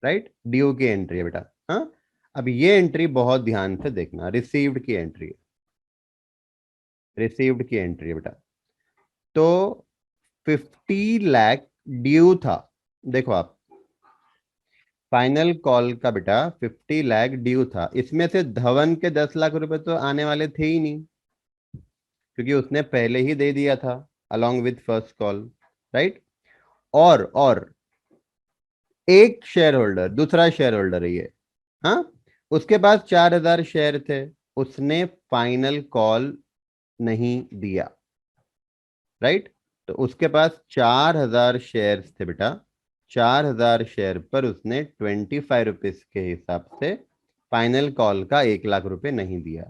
राइट। ड्यू की एंट्री है बेटा। हाँ, अब ये एंट्री बहुत ध्यान से देखना, रिसीव्ड की एंट्री है, रिसीव्ड की एंट्री है बेटा। तो 50 लाख ड्यू था, देखो आप, फाइनल कॉल का बेटा 50 लाख ड्यू था, इसमें से धवन के 10 लाख रुपए तो आने वाले थे ही नहीं, क्योंकि उसने पहले ही दे दिया था along with first call, right. और एक शेयर होल्डर, दूसरा शेयर होल्डर है ये। हाँ, उसके पास 4,000 शेयर थे, उसने फाइनल कॉल नहीं दिया, राइट। तो उसके पास 4,000 शेयर थे बेटा, 4,000 शेयर पर उसने 25 रुपीज के हिसाब से फाइनल कॉल का 1 लाख रुपए नहीं दिया,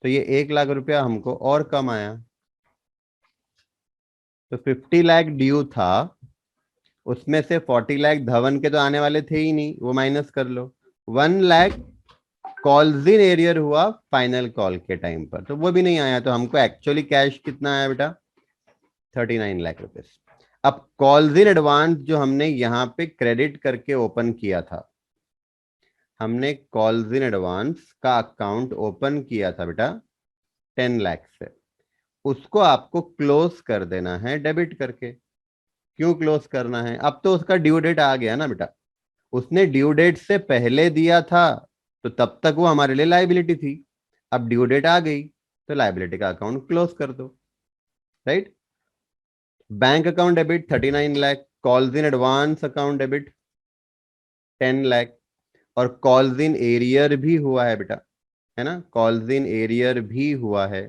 तो ये 1 लाख रुपया हमको और कम आया। तो 50 लाख ड्यू था, उसमें से 40 लाख धवन के तो आने वाले थे ही नहीं, वो माइनस कर लो। 1 लाख कॉल्स इन एरियर हुआ फाइनल कॉल के टाइम पर, तो वो भी नहीं आया, तो हमको एक्चुअली कैश कितना आया बेटा 39 लाख रुपीज। अब कॉल्स इन एडवांस जो हमने यहाँ पे क्रेडिट करके ओपन किया था, हमने कॉल्स इन एडवांस का अकाउंट ओपन किया था बेटा 10 लाख से, उसको आपको क्लोज कर देना है डेबिट करके। क्यों क्लोज करना है, अब तो उसका ड्यू डेट आ गया ना बेटा, उसने ड्यू डेट से पहले दिया था तो तब तक वो हमारे लिए लाइबिलिटी थी, अब ड्यू डेट आ गई तो लाइबिलिटी का अकाउंट क्लोज कर दो, right. Bank account debit 39 lakh, calls in advance account debit 10 lakh, और कॉल्स इन एरियर भी हुआ है बेटा, है ना, कॉल्स इन एरियर भी हुआ है,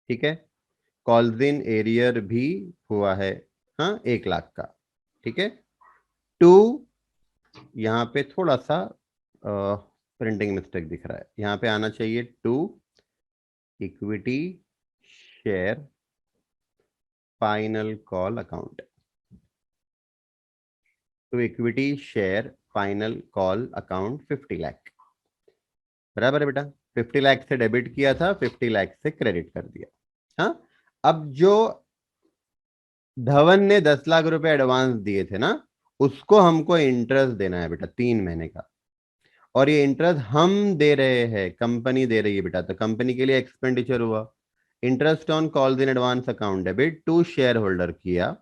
ठीक है, कॉल्स इन एरियर भी हुआ है। हाँ, 1 लाख का, ठीक है। टू, यहाँ पे थोड़ा सा प्रिंटिंग मिस्टेक दिख रहा है, यहाँ पे आना चाहिए to equity share final call account, to equity share final call account 50 lakh, बराबर है बेटा। 50 लाख से डेबिट किया था, 50 लाख से क्रेडिट कर दिया। हाँ, अब जो धवन ने 10 लाख रुपए एडवांस दिए थे ना, उसको हमको इंटरेस्ट देना है बेटा 3 महीने का, और ये इंटरेस्ट हम दे रहे हैं, कंपनी दे रही है बेटा, तो कंपनी के लिए एक्सपेंडिचर हुआ। Interest on calls in advance account debit to share holder किया,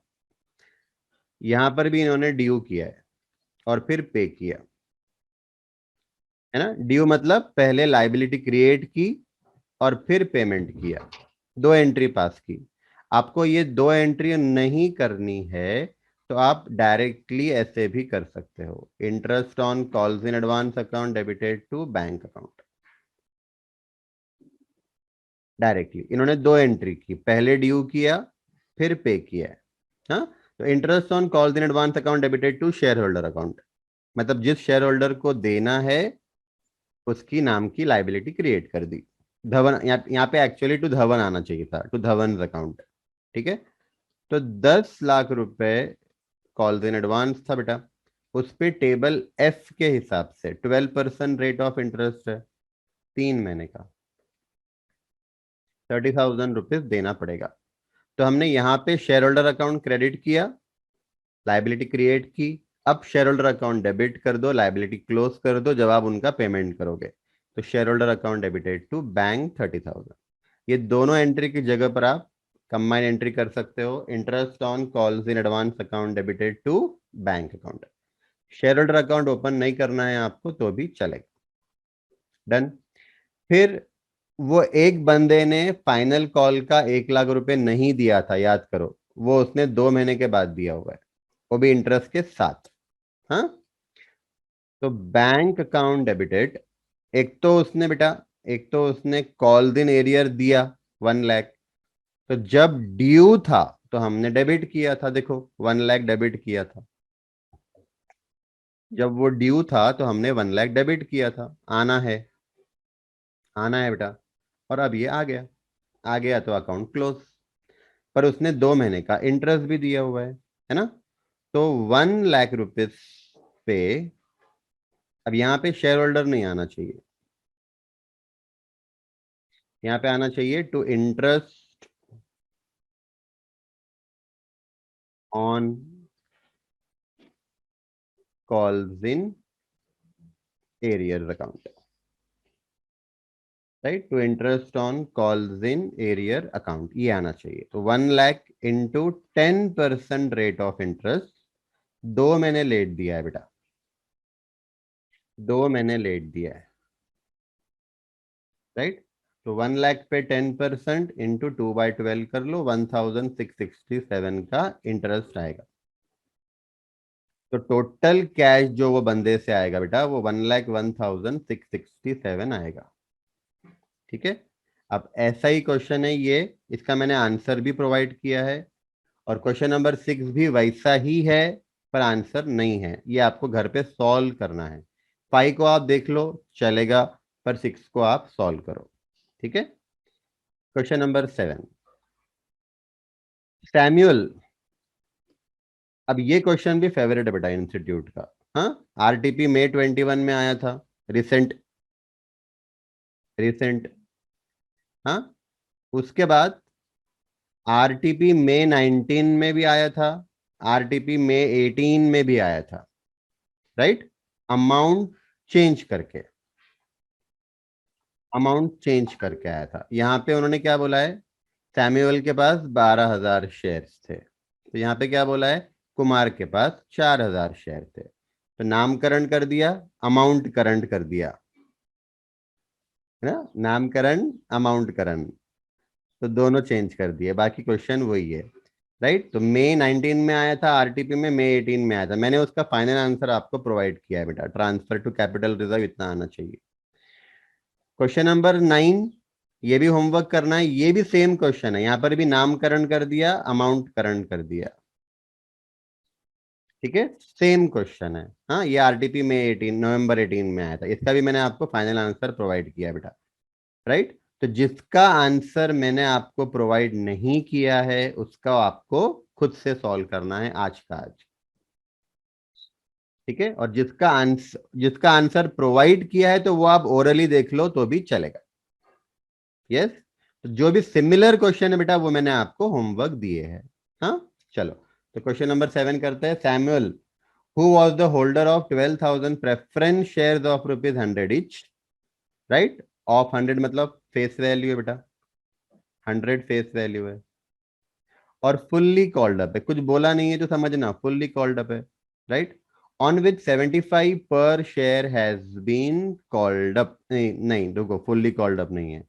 यहां पर भी इन्होंने ड्यू किया है और फिर पे किया, है ना। ड्यू मतलब पहले लाइबिलिटी क्रिएट की और फिर पेमेंट किया, 2 एंट्री पास की। आपको ये 2 एंट्री नहीं करनी है तो आप डायरेक्टली ऐसे भी कर सकते हो, interest on calls in advance account debited to bank account, directly इन्होंने 2 एंट्री की, पहले ड्यू किया फिर पे किया है। हाँ, तो interest on calls in advance account debited to share holder account, मतलब जिस शेयर होल्डर को देना है उसकी नाम की लाइबिलिटी क्रिएट कर दी। धवन, यहाँ पे एक्चुअली टू धवन आना चाहिए था, टू धवन अकाउंट, ठीक है। तो 10 लाख रुपए कॉल्स इन एडवांस था बेटा, उस पे टेबल एफ के हिसाब से 12% रेट ऑफ इंटरेस्ट है, 3 महीने का 30,000 रुपीज देना पड़ेगा। तो हमने यहाँ पे शेयर होल्डर अकाउंट क्रेडिट किया, लाइबिलिटी क्रिएट की, अब शेयर होल्डर अकाउंट डेबिट कर दो, लाइबिलिटी क्लोज कर दो जब आप उनका पेमेंट करोगे। तो share holder account debited to bank 30,000, ये दोनों एंट्री की जगह पर आप कंबाइन एंट्री कर सकते हो, interest on calls in advance account debited to bank account. Share holder account open नहीं करना है आपको तो भी चलेगा, डन। फिर वो एक बंदे ने फाइनल कॉल का 1 लाख रुपए नहीं दिया था, याद करो, वो उसने 2 महीने के बाद दिया हुआ है, वो भी इंटरेस्ट के साथ। हाँ, तो बैंक अकाउंट डेबिटेड, एक तो उसने बेटा, एक तो उसने कॉल इन एरियर दिया 1 लाख, तो जब ड्यू था तो हमने डेबिट किया था, देखो 1 लाख डेबिट किया था, जब वो ड्यू था तो हमने 1 लाख डेबिट किया था, आना है, आना है बेटा। और अब ये आ गया तो अकाउंट क्लोज, पर उसने 2 महीने का इंटरेस्ट भी दिया हुआ है ना। तो 1 लाख रुपीज पे, अब यहाँ पे शेयर होल्डर नहीं आना चाहिए, यहाँ पे आना चाहिए to interest on calls in arrear account, right, to interest on calls in arrear account, ये आना चाहिए। तो 1 lakh into 10% rate of interest, 2 महीने लेट दिया है बेटा, 2 महीने लेट दिया है, राइट। तो 1 लाख पे 10% इंटू 2/12 कर लो, 1667 का इंटरेस्ट आएगा। तो टोटल कैश जो वो बंदे से आएगा बेटा, वो 1,01,667 आएगा, ठीक है। अब ऐसा ही क्वेश्चन है ये, इसका मैंने आंसर भी प्रोवाइड किया है, और क्वेश्चन नंबर 6 भी वैसा ही है, पर आंसर नहीं है, ये आपको घर पे सॉल्व करना है। 5 को आप देख लो चलेगा, पर 6 को आप सॉल्व करो, ठीक है। क्वेश्चन नंबर 7, सैम्यूअल, अब ये क्वेश्चन भी फेवरेट है बेटा इंस्टीट्यूट का। हाँ, आरटीपी मई 21 में आया था, रिसेंट, रिसेंट। हाँ, उसके बाद आरटीपी मई 19 में भी आया था, आरटीपी मई 18 में भी आया था, राइट। अमाउंट चेंज करके, अमाउंट चेंज करके आया था। यहाँ पे उन्होंने क्या बोला है, सैमुअल के पास 12,000 शेयर्स थे, तो यहाँ पे क्या बोला है, कुमार के पास 4,000 शेयर थे, तो नामकरण कर दिया, अमाउंट करंट कर दिया, है ना, नामकरण अमाउंट करण, तो दोनों चेंज कर दिए, बाकी क्वेश्चन वही है, राइट। तो मई 19 में आया था, आरटीपी में मई 18 में आया था, मैंने उसका फाइनल आंसर आपको प्रोवाइड किया है बेटा, ट्रांसफर टू कैपिटल रिजर्व इतना आना चाहिए। क्वेश्चन नंबर 9, ये भी होमवर्क करना है, ये भी सेम क्वेश्चन है, यहां पर भी नामकरण कर दिया, अमाउंट करण कर दिया, ठीक है, सेम क्वेश्चन है। हाँ, ये आरटीपी में 18 नवंबर 18 में आया था, इसका भी मैंने आपको फाइनल आंसर प्रोवाइड किया बेटा, राइट। तो जिसका आंसर मैंने आपको प्रोवाइड नहीं किया है उसका आपको खुद से सॉल्व करना है, आज का आज। ठीक है, और जिसका आंसर प्रोवाइड किया है तो वो आप ओरली देख लो तो भी चलेगा। यस, तो जो भी सिमिलर क्वेश्चन है बेटा वो मैंने आपको होमवर्क दिए हैं। हाँ, चलो, तो क्वेश्चन नंबर 7 करते हैं। Samuel who was the holder of 12,000 preference share of ₹100 each, right, of 100 मतलब फेस वैल्यू है बेटा, 100 फेस वैल्यू है, और फुल्ली कॉल्ड अप है, कुछ बोला नहीं है तो समझना फुल्ली कॉल्ड अप है, right, on which 75 per share has been called up. नहीं नहीं, रुको, फुल्ली कॉल्ड अप नहीं है,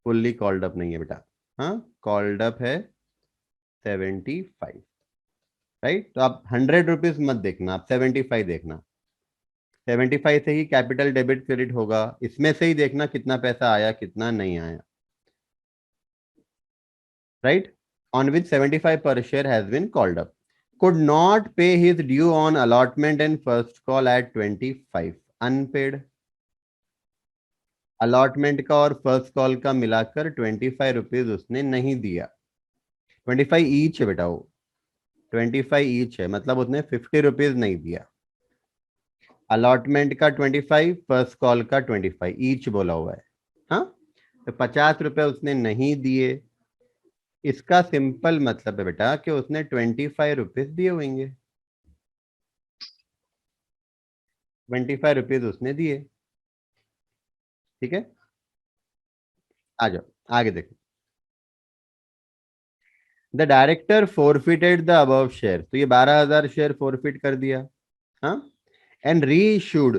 फुल्ली कॉल्ड अप नहीं है बेटा। हाँ, कॉल्ड अप है 75, राइट, तो आप ₹100 मत देखना, आप 75 देखना। 75 से ही कैपिटल डेबिट क्रेडिट होगा, इसमें से ही देखना कितना पैसा आया कितना नहीं आया, right, on which 75 per share has been called up, could not pay his due on allotment and first call at 25, unpaid। Allotment का और फर्स्ट कॉल का मिलाकर ₹25 उसने नहीं दिया। 25 ईच है बेटा, वो 25 ईच है, मतलब उसने ₹50 नहीं दिया। अलॉटमेंट का 25, फर्स्ट कॉल का 25, ईच बोला हुआ है। हाँ, तो ₹50 उसने नहीं दिए, इसका सिंपल मतलब है बेटा कि उसने ₹25 दिए होंगे, ₹25 उसने दिए। ठीक है, आ जाओ आगे देखो। The director forfeited the above share, तो ये 12,000 शेयर फोरफिट कर दिया। हाँ, and reissued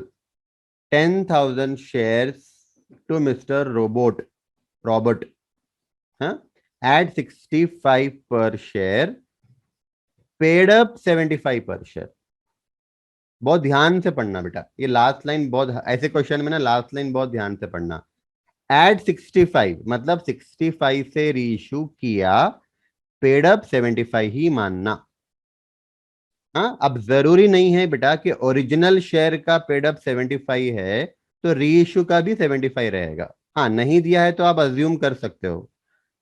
10,000 shares to mister Robert, हाँ, at 65 per share, paid up 75 per share. बहुत ध्यान से पढ़ना बेटा, ये लास्ट लाइन बहुत, ऐसे क्वेश्चन में ना लास्ट लाइन बहुत ध्यान से पढ़ना। एट 65 मतलब 65 से रीइश्यू किया, पेड अप 75 ही मानना। हाँ, अब जरूरी नहीं है बेटा कि ओरिजिनल शेयर का पेड अप 75 है तो रीइश्यू का भी 75 रहेगा। हाँ, नहीं दिया है तो आप अज्यूम कर सकते हो,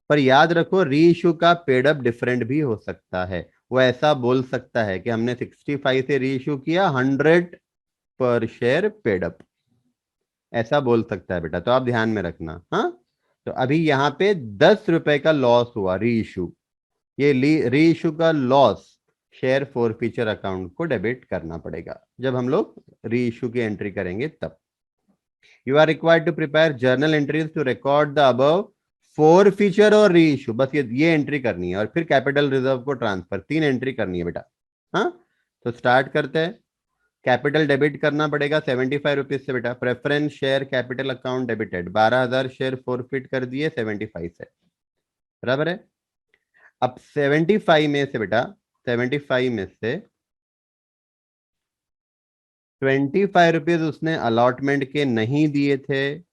पर याद रखो रीइश्यू का पेड अप डिफरेंट भी हो सकता है। वो ऐसा बोल सकता है कि हमने 65 से रीइश्यू किया, 100 पर शेयर पेड अप, ऐसा बोल सकता है बेटा, तो आप ध्यान में रखना। हाँ, तो अभी यहाँ पे ₹10 का लॉस हुआ री इशू, ये री इशू का loss share for future account को डेबिट करना पड़ेगा जब हम लोग री इशू की एंट्री करेंगे तब। You are required to prepare journal entries to record the above for future और री इशू, बस ये एंट्री करनी है, और फिर कैपिटल रिजर्व को ट्रांसफर, 3 एंट्री करनी है बेटा। हाँ, तो स्टार्ट करते हैं। कैपिटल डेबिट करना पड़ेगा ₹75 से बेटा, preference share capital account debited, 12,000 share forfeit कर दिए 75 से, बराबर है। अब 75 में से बेटा, 75 में से ₹25 उसने अलॉटमेंट के नहीं दिए थे,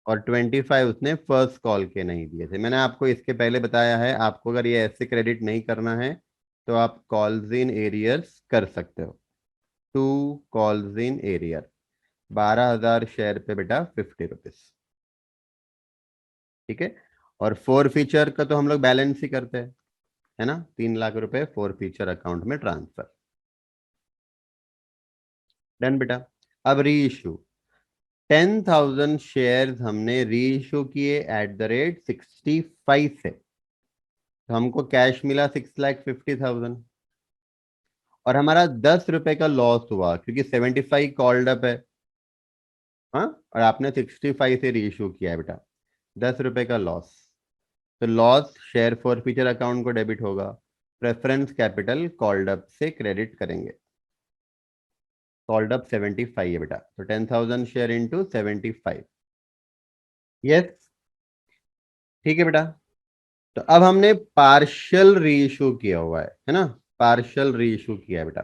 और 25 उसने फर्स्ट कॉल के नहीं दिए थे। मैंने आपको इसके पहले बताया है, आपको अगर ये ऐसे क्रेडिट नहीं करना है तो आप कॉल्स इन एरियर्स कर सकते हो। Two calls in arrear, 12,000 share पे बेटा ₹50, ठीक है। और फोर फीचर का तो हम लोग बैलेंस ही करते हैं, है ना, ₹3 लाख फोर फीचर अकाउंट में ट्रांसफर, डन बेटा। अब री इशू, 10,000 शेयर हमने री इशू किए एट द रेट 65 से, तो हमको कैश मिला 6,50,000, और हमारा ₹10 का लॉस हुआ क्योंकि 75 कॉल्ड अप है। हाँ, और आपने 65 से री इशू किया है बेटा, ₹10 का लॉस, तो loss share for future account को डेबिट होगा, प्रेफरेंस कैपिटल कॉल्ड अप से क्रेडिट करेंगे। कॉल्ड अप 75 है बेटा, तो 10,000 शेयर इंटू 75। यस, ठीक है बेटा। तो अब हमने पार्शियल री इशू किया हुआ है ना, पार्शियल री इशू किया है बेटा,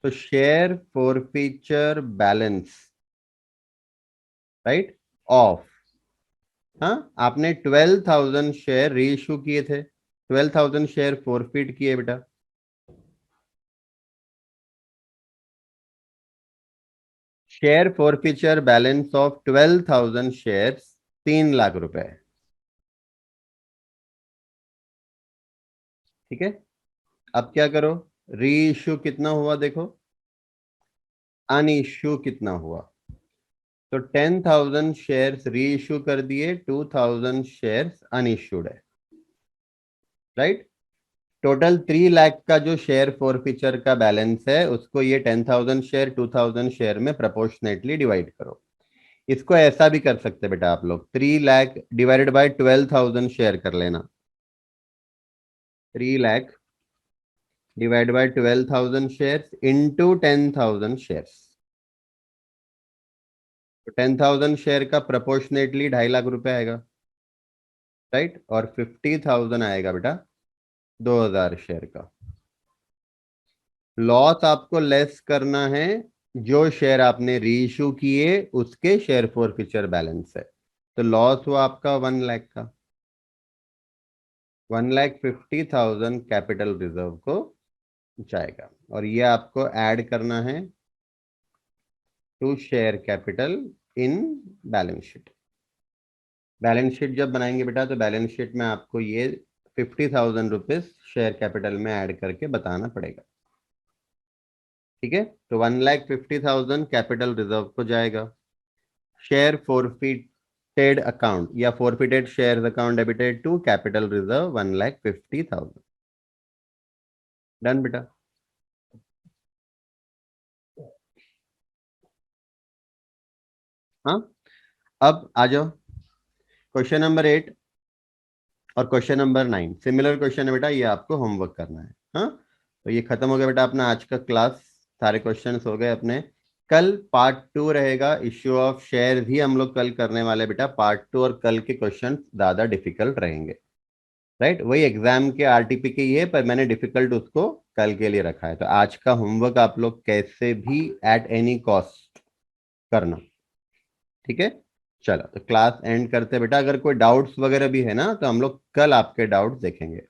तो share for future balance, right, of, हाँ, आपने 12,000 शेयर री इशू किए थे, 12,000 शेयर फॉरफिट किए बेटा, share forfeiture balance of 12,000 share ₹3 lakh, ठीक है। अब क्या करो, री इश्यू कितना हुआ देखो, अनइश्यू कितना हुआ, तो 10,000 शेयर्स री इश्यू कर दिए, 2,000 शेयर्स अनइश्यूड है, राइट। टोटल 3 लाख का जो शेयर फॉरफीचर का बैलेंस है उसको ये 10,000 शेयर 2,000 शेयर में प्रोपोर्शनेटली डिवाइड करो। इसको ऐसा भी कर सकते बेटा आप लोग, 3 लाख डिवाइडेड बाय 12,000 शेयर कर लेना, 3 lakh divide by 12,000 shares into 10,000 shares. तो 10,000 शेयर का प्रोपोर्शनेटली 2.5 लाख रुपए आएगा, राइट। और 50,000 आएगा बेटा 2,000 शेयर का। लॉस आपको लेस करना है जो शेयर आपने रीइश्यू किए उसके शेयर फॉरफीचर बैलेंस है। तो लॉस हुआ आपका 1 लाख का, 1,50,000 कैपिटल रिजर्व को जाएगा। और ये आपको ऐड करना है to share capital in balance sheet. Balance sheet जब बनाएंगे बेटा तो बैलेंस शीट में आपको ये 50,000 रुपीज शेयर कैपिटल में ऐड करके बताना पड़ेगा, ठीक है। तो 1,50,000 कैपिटल रिजर्व को जाएगा, शेयर फॉरफिटेड अकाउंट या forfeited share account debited to capital reserve 1,50,000। Done बेटा। हाँ, अब आ जाओ क्वेश्चन नंबर 8 और क्वेश्चन नंबर 9 सिमिलर क्वेश्चन है बेटा, ये आपको होमवर्क करना है। हाँ, तो ये खत्म हो गया बेटा अपना आज का क्लास, सारे क्वेश्चंस हो गए अपने। कल पार्ट 2 रहेगा, इश्यू ऑफ शेयर भी हम लोग कल करने वाले बेटा पार्ट 2, और कल के क्वेश्चन ज्यादा डिफिकल्ट रहेंगे, राइट। वही एग्जाम के आरटीपी के ही है, पर मैंने डिफिकल्ट उसको कल के लिए रखा है। तो आज का होमवर्क आप लोग कैसे भी एट एनी कॉस्ट करना, ठीक है। चलो तो क्लास एंड करते हैं बेटा। अगर कोई डाउट्स वगैरह भी है ना तो हम लोग कल आपके डाउट्स देखेंगे,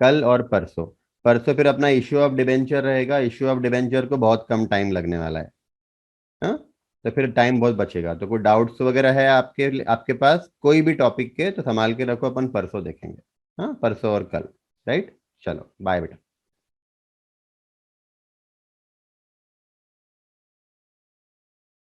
कल और परसों। परसों फिर अपना इश्यू ऑफ डिबेंचर रहेगा, इश्यू ऑफ डिबेंचर को बहुत कम टाइम लगने वाला है। हाँ, तो फिर टाइम बहुत बचेगा। तो कोई डाउट्स वगैरह है आपके आपके पास कोई भी टॉपिक के तो संभाल के रखो, अपन परसों देखेंगे। हाँ, परसों और कल, राइट। चलो बाय बेटा।